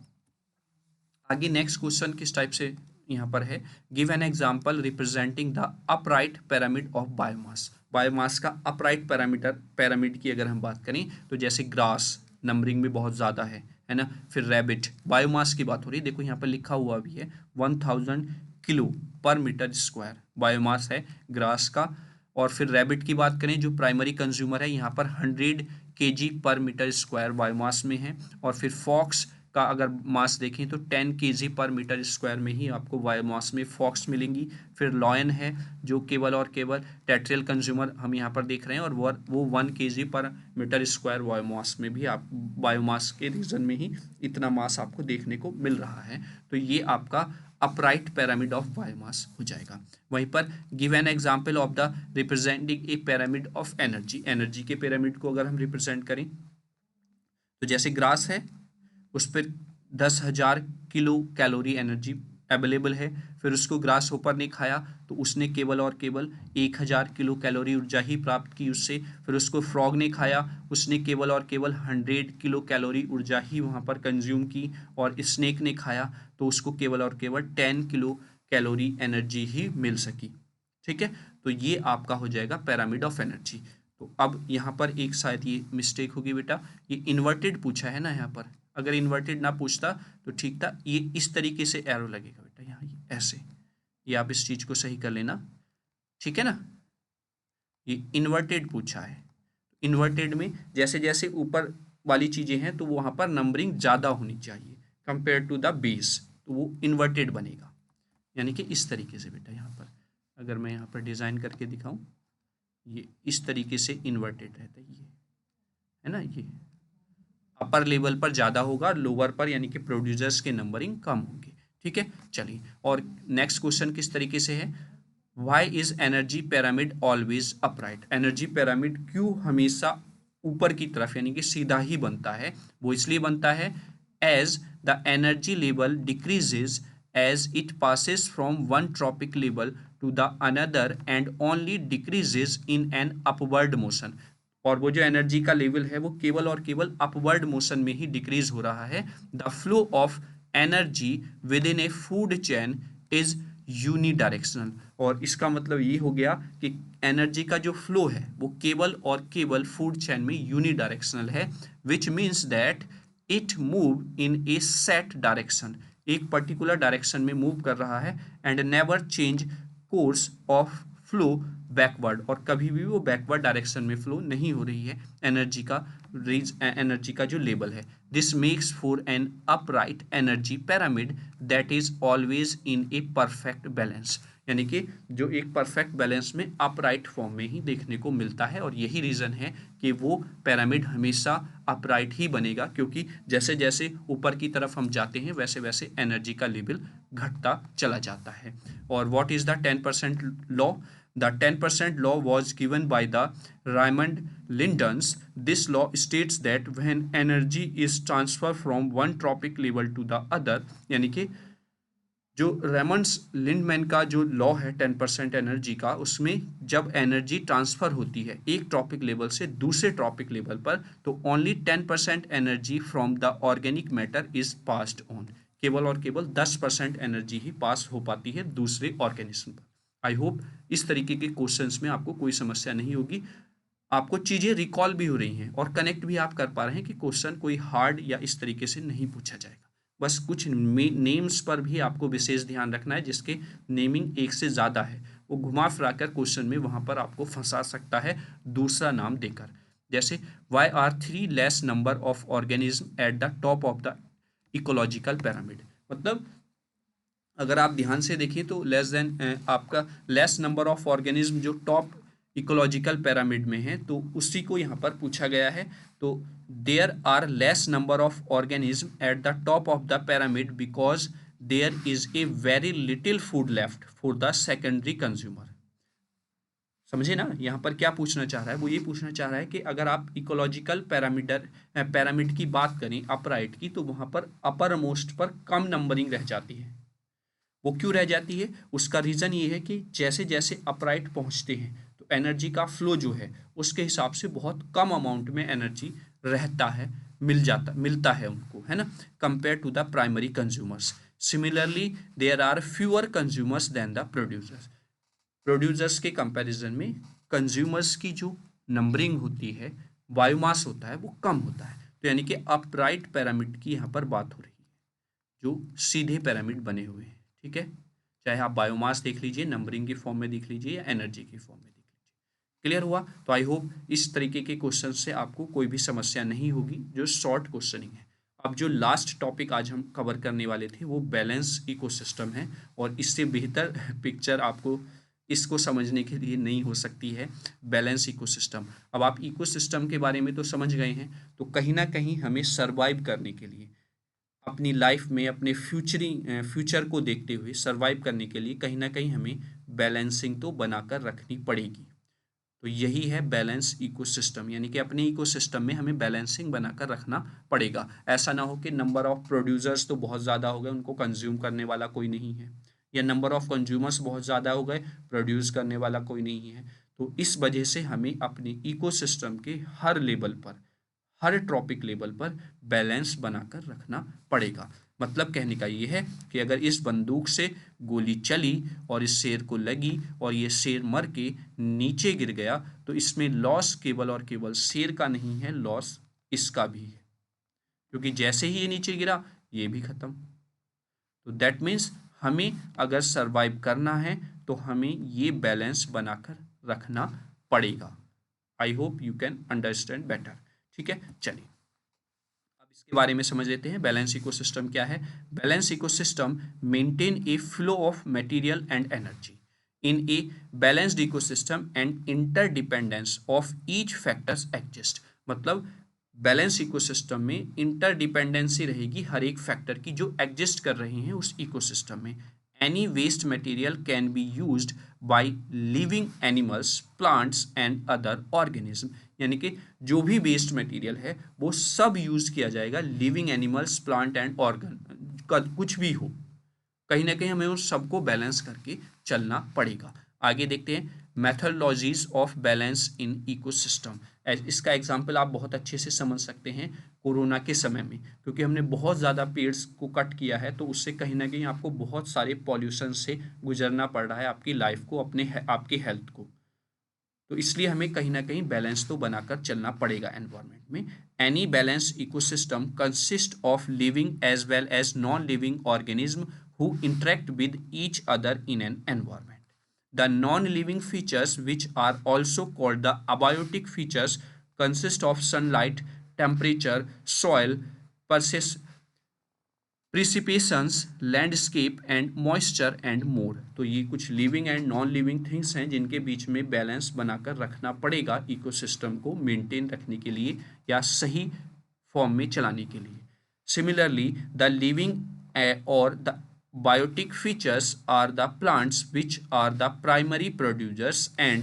आगे नेक्स्ट क्वेश्चन किस टाइप से यहाँ पर है, give an example representing the upright pyramid of biomass. Biomass का अपराइट पिरामिड की अगर हम बात करें तो जैसे ग्रास नंबरिंग में बहुत ज़्यादा है ना, फिर रैबिट, बायोमास की बात हो रही है, देखो यहाँ पर लिखा हुआ भी है 1000 किलो पर मीटर स्क्वायर बायोमास है ग्रास का। और फिर रैबिट की बात करें जो प्राइमरी कंज्यूमर है, यहाँ पर 100 केजी पर मीटर स्क्वायर बायोमास में है, और फिर फॉक्स का अगर मास देखें तो 10 केजी पर मीटर स्क्वायर में ही आपको बायोमास में फॉक्स मिलेंगी। फिर लॉयन है जो केवल और केवल टेट्रियल कंज्यूमर हम यहाँ पर देख रहे हैं, और वो 1 केजी पर मीटर स्क्वायर बायोमास में भी आप बायोमास के रीजन में ही इतना मास आपको देखने को मिल रहा है। तो ये आपका अपराइट पिरामिड ऑफ बायोमास हो जाएगा। वहीं पर give an example of the representing A pyramid of energy, energy के पिरामिड को अगर हम रिप्रेजेंट करें तो जैसे ग्रास है उस पर 10,000 किलो कैलोरी एनर्जी अवेलेबल है, फिर उसको ग्रास होपर ने खाया तो उसने केवल और केवल 1,000 किलो कैलोरी ऊर्जा ही प्राप्त की उससे। फिर उसको फ्रॉग ने खाया, उसने केवल और केवल 100 किलो कैलोरी ऊर्जा ही वहाँ पर कंज्यूम की। और स्नेक ने खाया तो उसको केवल और केवल 10 किलो कैलोरी एनर्जी ही मिल सकी। ठीक है, तो ये आपका हो जाएगा पिरामिड ऑफ एनर्जी। तो अब यहाँ पर एक शायद ये मिस्टेक होगी बेटा, ये इन्वर्टेड पूछा है ना यहाँ पर, अगर इन्वर्टेड ना पूछता तो ठीक था। ये इस तरीके से एरो लगेगा बेटा, यहाँ ऐसे, ये आप इस चीज को सही कर लेना, ठीक है ना। ये इन्वर्टेड पूछा है, इन्वर्टेड में जैसे जैसे ऊपर वाली चीजें हैं तो वहां पर नंबरिंग ज्यादा होनी चाहिए कंपेयर टू द बेस, तो वो इन्वर्टेड बनेगा। यानी कि इस तरीके से बेटा, यहाँ पर अगर मैं यहाँ पर डिजाइन करके दिखाऊं, ये इस तरीके से इन्वर्टेड रहता है, ये है ना, ये अपर लेवल पर ज़्यादा होगा, लोअर पर यानी कि प्रोड्यूसर्स के नंबरिंग कम होंगे। ठीक है, चलिए, और नेक्स्ट क्वेश्चन किस तरीके से है, why is energy pyramid always upright, energy pyramid क्यों हमेशा ऊपर की तरफ यानी कि सीधा ही बनता है। वो इसलिए बनता है as the energy level decreases as it passes from one trophic level to the another and only decreases in an upward motion. और वो जो एनर्जी का लेवल है वो केवल और केवल अपवर्ड मोशन में ही डिक्रीज हो रहा है। The flow of energy with in a food chain is unidirectional, और इसका मतलब ये हो गया कि एनर्जी का जो फ्लो है वो केवल और केवल फूड चेन में यूनिडायरेक्शनल है, which means that it move in A set direction, एक पर्टिकुलर डायरेक्शन में मूव कर रहा है, and never change course of flow backward, और कभी भी वो बैकवर्ड डायरेक्शन में फ्लो नहीं हो रही है एनर्जी का जो लेवल है। This makes for an upright energy pyramid that is always in a perfect balance, यानी कि जो एक परफेक्ट बैलेंस में अपराइट फॉर्म में ही देखने को मिलता है। और यही रीजन है कि वो पिरामिड हमेशा अपराइट ही बनेगा, क्योंकि जैसे जैसे ऊपर की तरफ हम जाते हैं वैसे वैसे एनर्जी का लेवल घटता चला जाता है। और what is the 10% law, The 10% law was given by the Raymond Lindens. This law states that when energy is transferred from one tropic level to the other, यानी कि जो रेमंड्स लिंडमैन का जो लॉ है 10% एनर्जी का, उसमें जब एनर्जी ट्रांसफर होती है एक ट्रॉपिक लेवल से दूसरे ट्रॉपिक लेवल पर, तो only 10% energy from the organic matter is passed on, केवल और केवल 10% एनर्जी ही पास हो पाती है दूसरे ऑर्गेनिज्म पर। आई होप इस तरीके के क्वेश्चंस में आपको कोई समस्या नहीं होगी, आपको चीजें रिकॉल भी हो रही हैं और कनेक्ट भी आप कर पा रहे हैं कि क्वेश्चन कोई हार्ड या इस तरीके से नहीं पूछा जाएगा। बस कुछ नेम्स पर भी आपको विशेष ध्यान रखना है, जिसके नेमिंग एक से ज़्यादा है, वो घुमा फिरा कर क्वेश्चन में वहाँ पर आपको फंसा सकता है दूसरा नाम देकर। जैसे why are 3 less number of organism at the top of the ecological pyramid, मतलब अगर आप ध्यान से देखिए तो लेस देन आपका लेस नंबर ऑफ ऑर्गेनिज्म जो टॉप इकोलॉजिकल पिरामिड में है, तो उसी को यहाँ पर पूछा गया है। तो there are less number of organism at the top of the pyramid because there is a very little food left for the secondary consumer. समझे ना, यहाँ पर क्या पूछना चाह रहा है, वो ये पूछना चाह रहा है कि अगर आप इकोलॉजिकल पिरामिड की बात करें अपराइट की, तो वहाँ पर अपर मोस्ट पर कम नंबरिंग रह जाती है। वो क्यों रह जाती है, उसका रीज़न ये है कि जैसे जैसे अपराइट पहुंचते हैं तो एनर्जी का फ्लो जो है उसके हिसाब से बहुत कम अमाउंट में एनर्जी रहता है, मिलता है उनको, है ना, compare to the primary consumers. Similarly there are fewer consumers than the producers, producers के कंपैरिजन में कंज्यूमर्स की जो नंबरिंग होती है, बायोमास होता है, वो कम होता है। तो यानी कि अपराइट पिरामिड की यहाँ पर बात हो रही है, जो सीधे पिरामिड बने हुए हैं। ठीक है, चाहे आप बायोमास देख लीजिए, नंबरिंग की फॉर्म में देख लीजिए या एनर्जी की फॉर्म में देख लीजिए। क्लियर हुआ? तो आई होप इस तरीके के क्वेश्चन से आपको कोई भी समस्या नहीं होगी, जो शॉर्ट क्वेश्चनिंग है। अब जो लास्ट टॉपिक आज हम कवर करने वाले थे वो बैलेंस इकोसिस्टम है, और इससे बेहतर पिक्चर आपको इसको समझने के लिए नहीं हो सकती है, बैलेंस इकोसिस्टम। अब आप इकोसिस्टम के बारे में तो समझ गए हैं, तो कहीं ना कहीं हमें सर्वाइव करने के लिए, अपनी लाइफ में अपने फ्यूचर को देखते हुए सर्वाइव करने के लिए कहीं ना कहीं हमें बैलेंसिंग तो बनाकर रखनी पड़ेगी। तो यही है बैलेंस इकोसिस्टम, यानी कि अपने इकोसिस्टम में हमें बैलेंसिंग बनाकर रखना पड़ेगा। ऐसा ना हो कि नंबर ऑफ प्रोड्यूसर्स तो बहुत ज़्यादा हो गए, उनको कंज्यूम करने वाला कोई नहीं है, या नंबर ऑफ कंज्यूमर्स बहुत ज़्यादा हो गए, प्रोड्यूस करने वाला कोई नहीं है। तो इस वजह से हमें अपने इकोसिस्टम के हर लेवल पर, हर ट्रॉपिक लेवल पर बैलेंस बनाकर रखना पड़ेगा। मतलब कहने का ये है कि अगर इस बंदूक से गोली चली और इस शेर को लगी और ये शेर मर के नीचे गिर गया, तो इसमें लॉस केवल और केवल शेर का नहीं है, लॉस इसका भी है, क्योंकि जैसे ही ये नीचे गिरा ये भी खत्म। तो दैट मीन्स हमें अगर सरवाइव करना है तो हमें ये बैलेंस बनाकर रखना पड़ेगा। I hope you can understand better. ठीक है, चलिए अब इसके बारे में समझ लेते हैं। बैलेंस इकोसिस्टम क्या है? Balance ecosystem maintain A flow of material and energy in a balanced ecosystem and interdependence of each factors exist. मतलब बैलेंस इकोसिस्टम में इंटरडिपेंडेंसी रहेगी हर एक फैक्टर की जो एग्जिस्ट कर रहे हैं उस इकोसिस्टम में। Any waste material can be used by living animals, plants and other organism. यानी कि जो भी वेस्ट मटेरियल है वो सब यूज किया जाएगा, living animals, plant and organ का कुछ भी हो, कहीं ना कहीं हमें उन सबको बैलेंस करके चलना पड़ेगा। आगे देखते हैं methodologies of balance in ecosystem. इसका एग्जांपल आप बहुत अच्छे से समझ सकते हैं कोरोना के समय में, क्योंकि हमने बहुत ज़्यादा पेड्स को कट किया है, तो उससे कहीं ना कहीं आपको बहुत सारे पॉल्यूशन से गुजरना पड़ रहा है, आपकी लाइफ को, आपकी हेल्थ को। तो इसलिए हमें कहीं ना कहीं बैलेंस तो बनाकर चलना पड़ेगा एनवायरनमेंट में। Any balance ecosystem consist of living as well as non living organism who interact with each other in an environment. The non-living features, which are also called the abiotic features, consist of sunlight, temperature, soil, precipitations, landscape and moisture and more. तो ये कुछ living and non living things हैं जिनके बीच में बैलेंस बनाकर रखना पड़ेगा इकोसिस्टम को मेंटेन रखने के लिए या सही फॉर्म में चलाने के लिए। सिमिलरली द लिविंग और the biotic features are the plants which are the primary producers and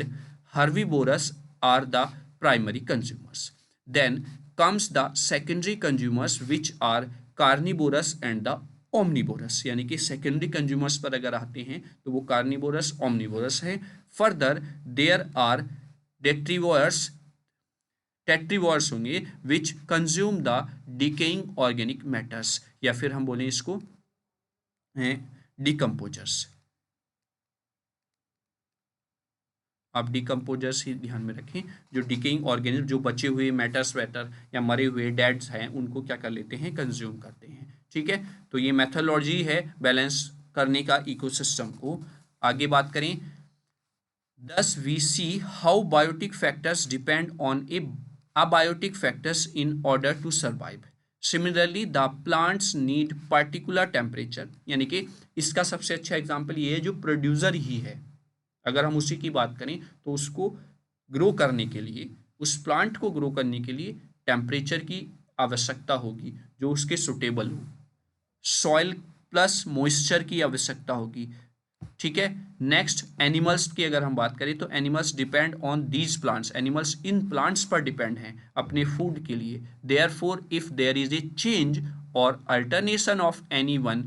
herbivorous are the primary consumers. Then comes the secondary consumers which are carnivorous and the omnivorous। यानी कि सेकेंडरी कंज्यूमर्स पर अगर आते हैं तो वो कार्निवोरस, ओमनिवोरस है। फर्दर देयर आर डेट्रीवोर्स, टेट्रीवोर्स होंगे विच consume the decaying organic matters, या फिर हम बोलें इसको हैं डिकम्पोजर्स। आप डिकम्पोजर्स ही ध्यान में रखें, जो डिकेइंग ऑर्गेनिज्म, जो बचे हुए मैटर्स वैटर या मरे हुए डेड्स हैं उनको क्या कर लेते हैं, कंज्यूम करते हैं। ठीक है, तो ये मेथोलॉजी है बैलेंस करने का इकोसिस्टम को। आगे बात करें, thus we see how biotic factors depend on abiotic factors in order to survive. Similarly the plants need particular temperature। यानी कि इसका सबसे अच्छा एग्जांपल ये है जो प्रोड्यूसर ही है, अगर हम उसी की बात करें तो उसको ग्रो करने के लिए, उस प्लांट को ग्रो करने के लिए टेम्परेचर की आवश्यकता होगी जो उसके सुटेबल हो, सॉइल प्लस मॉइस्चर की आवश्यकता होगी। ठीक है, नेक्स्ट एनिमल्स की अगर हम बात करें तो animals depend on these plants, animals इन प्लांट्स पर डिपेंड हैं अपने फूड के लिए। Therefore if there is a change और alternation of any one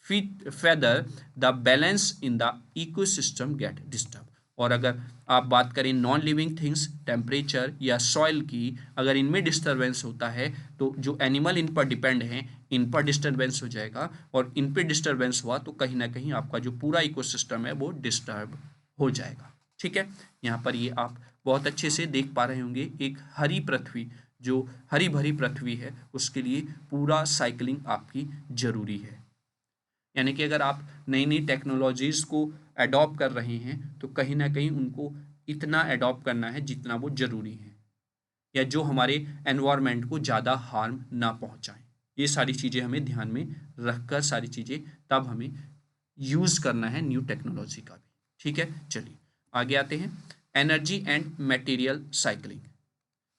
further the balance in the ecosystem get disturb. और अगर आप बात करें नॉन लिविंग थिंग्स, टेम्परेचर या सॉइल की, अगर इनमें डिस्टर्बेंस होता है तो जो एनिमल इन पर डिपेंड हैं इन पर डिस्टर्बेंस हो जाएगा, और इन पर डिस्टर्बेंस हुआ तो कहीं ना कहीं आपका जो पूरा इकोसिस्टम है वो डिस्टर्ब हो जाएगा। ठीक है, यहाँ पर ये आप बहुत अच्छे से देख पा रहे होंगे, एक हरी पृथ्वी, जो हरी भरी पृथ्वी है उसके लिए पूरा साइकिलिंग आपकी जरूरी है। यानी कि अगर आप नई नई टेक्नोलॉजीज़ को अडॉप्ट कर रहे हैं तो कहीं ना कहीं उनको इतना अडॉप्ट करना है जितना वो ज़रूरी है, या जो हमारे एनवायरनमेंट को ज़्यादा हार्म ना पहुंचाएं। ये सारी चीज़ें हमें ध्यान में रखकर सारी चीज़ें तब हमें यूज़ करना है न्यू टेक्नोलॉजी का भी। ठीक है, चलिए आगे आते हैं। एनर्जी एंड मटेरियल साइकिलिंग,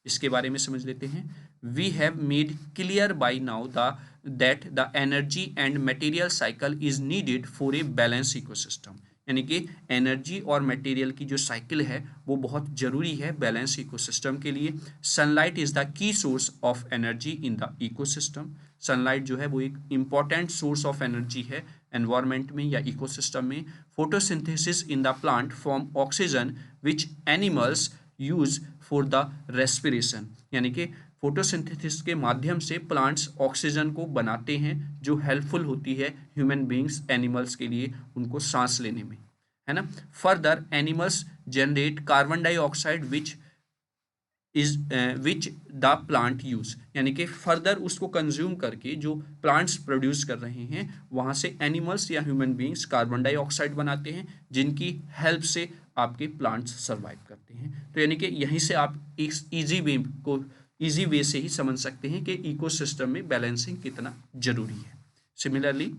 इसके बारे में समझ लेते हैं। We have made clear by now that the energy and material cycle is needed for a balance ecosystem, यानी कि एनर्जी और मटेरियल की जो साइकिल है वो बहुत ज़रूरी है बैलेंस इकोसिस्टम के लिए। Sunlight is the key source of energy in the ecosystem. Sunlight जो है वो एक इम्पॉर्टेंट सोर्स ऑफ एनर्जी है एनवायरनमेंट में या इकोसिस्टम में। Photosynthesis in the plant form oxygen which animals use for the respiration, यानी कि फोटोसिंथेसिस के माध्यम से प्लांट्स ऑक्सीजन को बनाते हैं जो हेल्पफुल होती है ह्यूमन बींग्स एनिमल्स के लिए उनको सांस लेने में, है ना। Further animals generate carbon dioxide which the plant use, यानी कि फर्दर उसको कंज्यूम करके जो प्लांट्स प्रोड्यूस कर रहे हैं वहाँ से एनिमल्स या ह्यूमन बींग्स कार्बन डाइऑक्साइड बनाते हैं जिनकी हेल्प से आपके प्लांट्स सर्वाइव करते हैं। तो यानी कि यहीं से आप एक ईजी वे से ही समझ सकते हैं कि इकोसिस्टम में बैलेंसिंग कितना जरूरी है। Similarly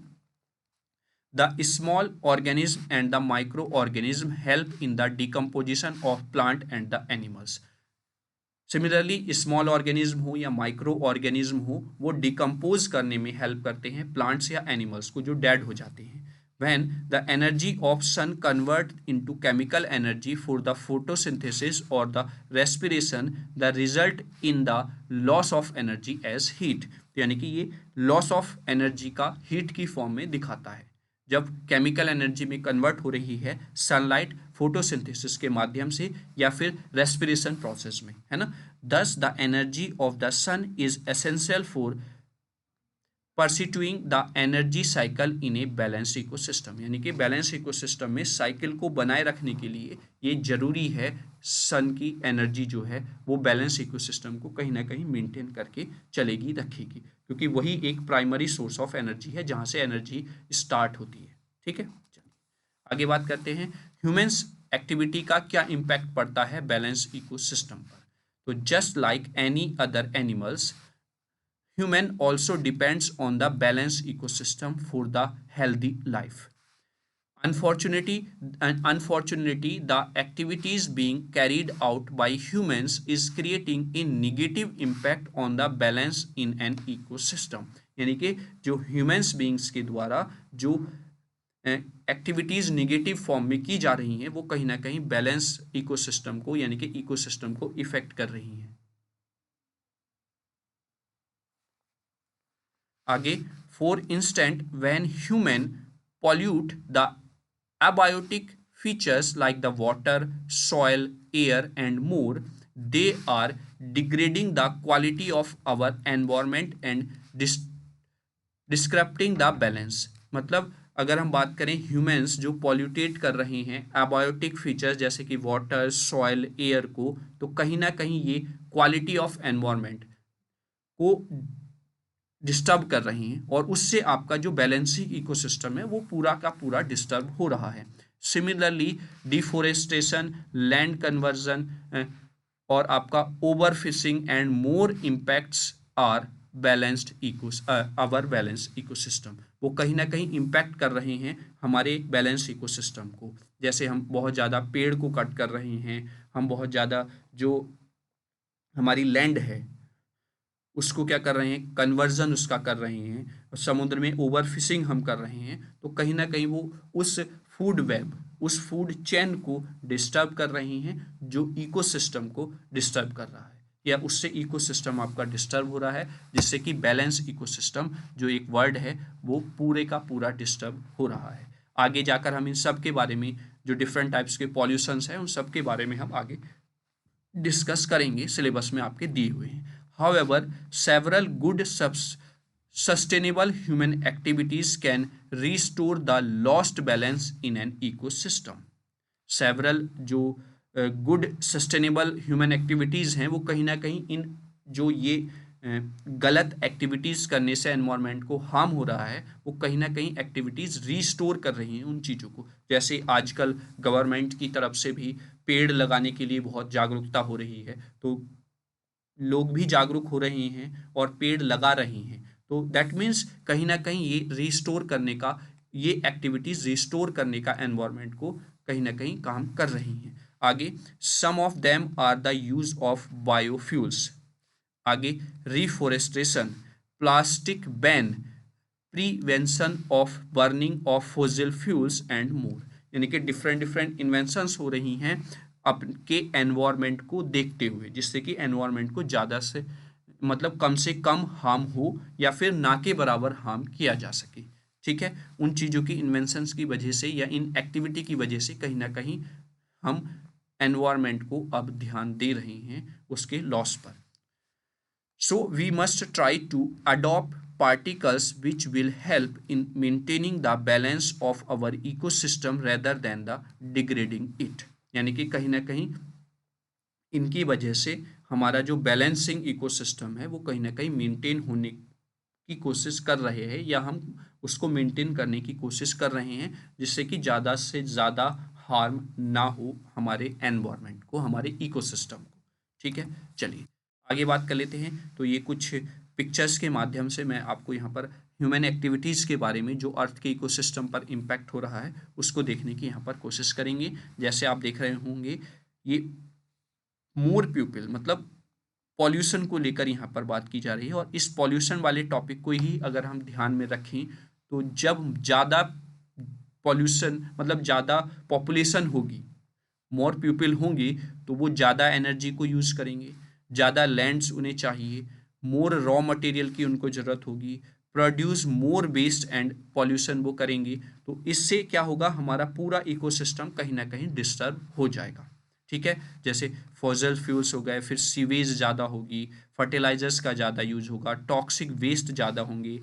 the small organism and the micro organism help in the decomposition of plant and the animals. Similarly small organism हो या माइक्रो ऑर्गेनिज्म हो वो डिकम्पोज करने में हेल्प करते हैं प्लांट्स या एनिमल्स को जो डेड हो जाते हैं। When the energy of sun convert into chemical energy for the photosynthesis or the respiration, the result in the loss of energy as heat, यानी कि ये loss of energy का heat की form में दिखाता है जब केमिकल एनर्जी में कन्वर्ट हो रही है सनलाइट फोटोसिंथेसिस के माध्यम से या फिर रेस्पिरेशन प्रोसेस में, है ना। Thus the energy of the sun is essential for perpetuating the energy cycle in a balance ecosystem, यानी कि बैलेंस इकोसिस्टम में साइकिल को बनाए रखने के लिए ये जरूरी है सन की एनर्जी जो है वो बैलेंस इकोसिस्टम को कहीं ना कहीं मेंटेन करके चलेगी रखेगी, क्योंकि वही एक प्राइमरी सोर्स ऑफ एनर्जी है जहाँ से एनर्जी स्टार्ट होती है। ठीक है, चलिए आगे बात करते हैं ह्यूमन्स एक्टिविटी का क्या इम्पैक्ट पड़ता है बैलेंस इकोसिस्टम पर। तो just like any other animals human also depends on the balanced ecosystem for the healthy life. Unfortunately, the activities being carried out by humans is creating a negative impact on the balance in an ecosystem, यानी कि जो ह्यूमन्स बींग्स के द्वारा जो एक्टिविटीज़ निगेटिव फॉर्म में की जा रही हैं वो कहीं ना कहीं बैलेंस इकोसिस्टम को यानी कि इकोसिस्टम को इफेक्ट कर रही हैं। आगे for instant when human pollute the abiotic features like the water, soil, air and more, they are degrading the quality of our environment and disrupting the balance। मतलब अगर हम बात करें ह्यूमंस जो पॉल्यूटेट कर रहे हैं एबायोटिक फीचर्स जैसे कि वाटर, सॉइल, एयर को, तो कहीं ना कहीं ये क्वालिटी ऑफ एनवायरनमेंट को डिस्टर्ब कर रही हैं और उससे आपका जो बैलेंसिंग इकोसिस्टम है वो पूरा का पूरा डिस्टर्ब हो रहा है। सिमिलरली डिफोरेस्टेशन, लैंड कन्वर्जन और आपका over fishing and more impacts are our balance ecosystem, वो कहीं ना कहीं इम्पैक्ट कर रहे हैं हमारे बैलेंस इकोसिस्टम को। जैसे हम बहुत ज़्यादा पेड़ को कट कर रहे हैं, हम बहुत ज़्यादा जो हमारी लैंड है उसको क्या कर रहे हैं, कन्वर्जन उसका कर रहे हैं, समुद्र में ओवर फिशिंग हम कर रहे हैं, तो कहीं ना कहीं वो उस फूड वेब, उस फूड चेन को डिस्टर्ब कर रही हैं जो इकोसिस्टम को डिस्टर्ब कर रहा है, या उससे इकोसिस्टम आपका डिस्टर्ब हो रहा है जिससे कि बैलेंस इकोसिस्टम जो एक वर्ड है वो पूरे का पूरा डिस्टर्ब हो रहा है। आगे जाकर हम इन सब के बारे में जो डिफरेंट टाइप्स के पॉल्यूशंस हैं उन सब के बारे में हम आगे डिस्कस करेंगे, सिलेबस में आपके दिए हुए हैं। However, several good sustainable human activities can restore the lost balance in an ecosystem. Several जो good sustainable human activities हैं वो कहीं ना कहीं इन जो ये गलत एक्टिविटीज़ करने से एनवायरनमेंट को हार्म हो रहा है, वो कहीं ना कहीं एक्टिविटीज़ रीस्टोर कर रही हैं उन चीज़ों को। जैसे आजकल गवर्नमेंट की तरफ से भी पेड़ लगाने के लिए बहुत जागरूकता हो रही है, तो लोग भी जागरूक हो रहे हैं और पेड़ लगा रहे हैं। तो दैट मीन्स कहीं ना कहीं ये रिस्टोर करने का, ये एक्टिविटीज़ रिस्टोर करने का एनवायरनमेंट को कहीं ना कहीं काम कर रही हैं। आगे, some of them are the use of biofuels. आगे, reforestation, plastic ban, prevention of burning of fossil fuels and more. यानी कि डिफरेंट डिफरेंट इन्वेंशंस हो रही हैं आपके एनवायरनमेंट को देखते हुए, जिससे कि एनवायरनमेंट को ज़्यादा से मतलब कम से कम हार्म हो या फिर ना के बराबर हार्म किया जा सके। ठीक है, उन चीज़ों की इन्वेंशंस की वजह से या इन एक्टिविटी की वजह से कहीं ना कहीं हम एनवायरनमेंट को अब ध्यान दे रहे हैं उसके लॉस पर। So we must try to adopt particles which will help in maintaining the balance of our ecosystem rather than the degrading it। यानी कि कहीं ना कहीं इनकी वजह से हमारा जो बैलेंसिंग इकोसिस्टम है वो कहीं ना कहीं मेंटेन होने की कोशिश कर रहे हैं, या हम उसको मेंटेन करने की कोशिश कर रहे हैं, जिससे कि ज़्यादा से ज़्यादा हार्म ना हो हमारे एनवायरनमेंट को, हमारे इकोसिस्टम को। ठीक है, चलिए आगे बात कर लेते हैं। तो ये कुछ पिक्चर्स के माध्यम से मैं आपको यहाँ पर ह्यूमन एक्टिविटीज़ के बारे में जो अर्थ के इकोसिस्टम पर इम्पैक्ट हो रहा है उसको देखने की यहाँ पर कोशिश करेंगे। जैसे आप देख रहे होंगे, ये मोर पीपल मतलब पॉल्यूशन को लेकर यहाँ पर बात की जा रही है, और इस पॉल्यूशन वाले टॉपिक को ही अगर हम ध्यान में रखें तो जब ज़्यादा पॉल्यूशन मतलब ज़्यादा पॉपुलेशन होगी, मोर पीपल होंगे, तो वो ज़्यादा एनर्जी को यूज़ करेंगे, ज़्यादा लैंड्स उन्हें चाहिए, मोर रॉ मटेरियल की उनको ज़रूरत होगी, produce more waste and pollution वो करेंगे। तो इससे क्या होगा, हमारा पूरा इकोसिस्टम कहीं ना कहीं डिस्टर्ब हो जाएगा। ठीक है, जैसे फॉसिल फ्यूल्स हो गए, फिर सीवेज ज़्यादा होगी, फर्टिलाइजर्स का ज़्यादा यूज होगा, टॉक्सिक वेस्ट ज़्यादा होंगे,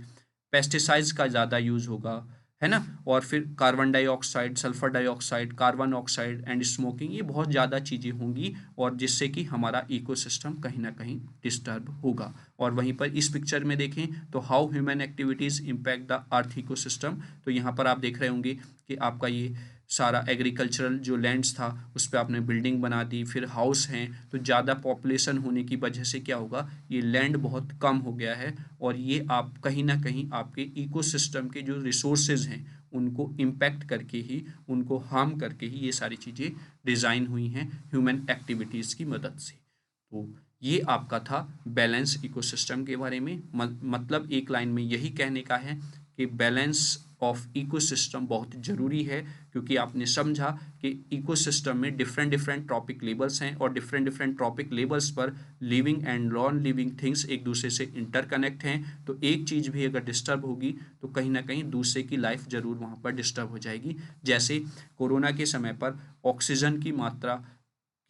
पेस्टिसाइड्स का ज़्यादा यूज होगा, है ना, और फिर carbon dioxide, sulphur dioxide, carbon oxide and smoking, ये बहुत ज़्यादा चीज़ें होंगी, और जिससे कि हमारा इकोसिस्टम कहीं ना कहीं डिस्टर्ब होगा। और वहीं पर इस पिक्चर में देखें तो how human activities impact the earth ecosystem. तो यहाँ पर आप देख रहे होंगे कि आपका ये सारा एग्रीकल्चरल जो लैंड्स था उस पर आपने बिल्डिंग बना दी, फिर हाउस हैं, तो ज़्यादा पॉपुलेशन होने की वजह से क्या होगा, ये लैंड बहुत कम हो गया है, और ये आप कहीं ना कहीं आपके इकोसिस्टम के जो रिसोर्सेज हैं उनको इम्पैक्ट करके ही, उनको हार्म करके ही ये सारी चीज़ें डिज़ाइन हुई हैं ह्यूमन एक्टिविटीज़ की मदद से। तो ये आपका था बैलेंस इकोसिस्टम के बारे में। मतलब एक लाइन में यही कहने का है कि बैलेंस ऑफ इकोसिस्टम बहुत ज़रूरी है, क्योंकि आपने समझा कि इकोसिस्टम में डिफरेंट डिफरेंट ट्रॉपिक लेवल्स हैं, और डिफरेंट डिफरेंट ट्रॉपिक लेवल्स पर living and non living things एक दूसरे से इंटरकनेक्ट हैं। तो एक चीज़ भी अगर डिस्टर्ब होगी तो कहीं ना कहीं दूसरे की लाइफ ज़रूर वहाँ पर डिस्टर्ब हो जाएगी। जैसे कोरोना के समय पर ऑक्सीजन की मात्रा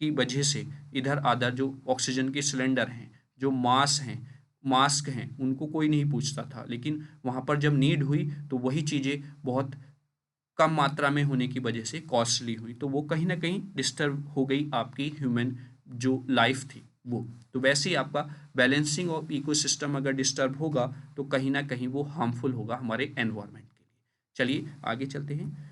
की वजह से इधर आधर जो ऑक्सीजन के सिलेंडर हैं, जो मास्क हैं, उनको कोई नहीं पूछता था, लेकिन वहाँ पर जब नीड हुई तो वही चीज़ें बहुत कम मात्रा में होने की वजह से कॉस्टली हुई, तो वो कहीं ना कहीं डिस्टर्ब हो गई आपकी ह्यूमन जो लाइफ थी वो। तो वैसे ही आपका बैलेंसिंग ऑफ इकोसिस्टम अगर डिस्टर्ब होगा तो कहीं ना कहीं वो हार्मफुल होगा हमारे एनवायरनमेंट के लिए। चलिए आगे चलते हैं।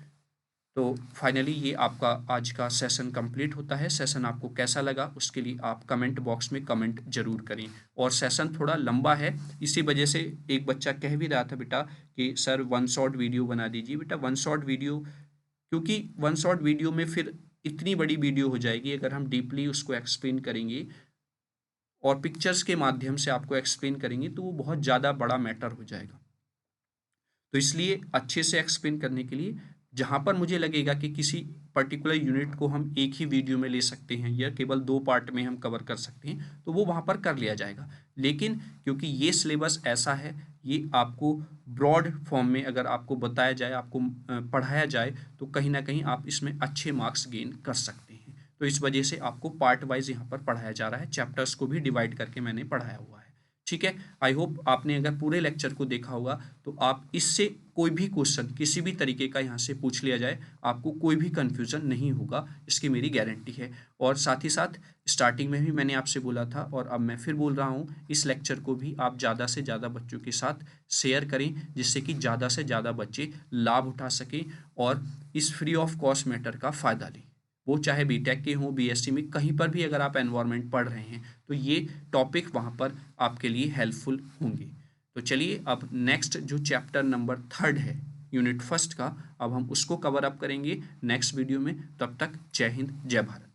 तो फाइनली ये आपका आज का सेशन कंप्लीट होता है। सेशन आपको कैसा लगा उसके लिए आप कमेंट बॉक्स में कमेंट जरूर करें। और सेशन थोड़ा लंबा है, इसी वजह से एक बच्चा कह भी रहा था बेटा कि सर वन शॉट वीडियो बना दीजिए। बेटा वन शॉट वीडियो, क्योंकि वन शॉट वीडियो में फिर इतनी बड़ी वीडियो हो जाएगी, अगर हम डीपली उसको एक्सप्लेन करेंगे और पिक्चर्स के माध्यम से आपको एक्सप्लेन करेंगे तो वो बहुत ज़्यादा बड़ा मैटर हो जाएगा। तो इसलिए अच्छे से एक्सप्लेन करने के लिए जहाँ पर मुझे लगेगा कि किसी पर्टिकुलर यूनिट को हम एक ही वीडियो में ले सकते हैं या केवल 2 पार्ट में हम कवर कर सकते हैं, तो वो वहाँ पर कर लिया जाएगा। लेकिन क्योंकि ये सिलेबस ऐसा है, ये आपको ब्रॉड फॉर्म में अगर आपको बताया जाए, आपको पढ़ाया जाए, तो कहीं ना कहीं आप इसमें अच्छे मार्क्स गेन कर सकते हैं। तो इस वजह से आपको पार्ट वाइज यहाँ पर पढ़ाया जा रहा है, चैप्टर्स को भी डिवाइड करके मैंने पढ़ाया हुआ है। ठीक है, आई होप आपने अगर पूरे लेक्चर को देखा होगा तो आप इससे कोई भी क्वेश्चन किसी भी तरीके का यहाँ से पूछ लिया जाए, आपको कोई भी कन्फ्यूज़न नहीं होगा, इसकी मेरी गारंटी है। और साथ ही साथ स्टार्टिंग में भी मैंने आपसे बोला था और अब मैं फिर बोल रहा हूँ, इस लेक्चर को भी आप ज़्यादा से ज़्यादा बच्चों के साथ शेयर करें, जिससे कि ज़्यादा से ज़्यादा बच्चे लाभ उठा सकें और इस फ्री ऑफ कॉस्ट मैटर का फ़ायदा लें। वो चाहे बीटेक के हों, बीएससी में, कहीं पर भी अगर आप एनवायरनमेंट पढ़ रहे हैं तो ये टॉपिक वहाँ पर आपके लिए हेल्पफुल होंगे। तो चलिए अब नेक्स्ट जो चैप्टर नंबर 3 है यूनिट 1 का, अब हम उसको कवर अप करेंगे नेक्स्ट वीडियो में। तब तक जय हिंद, जय भारत।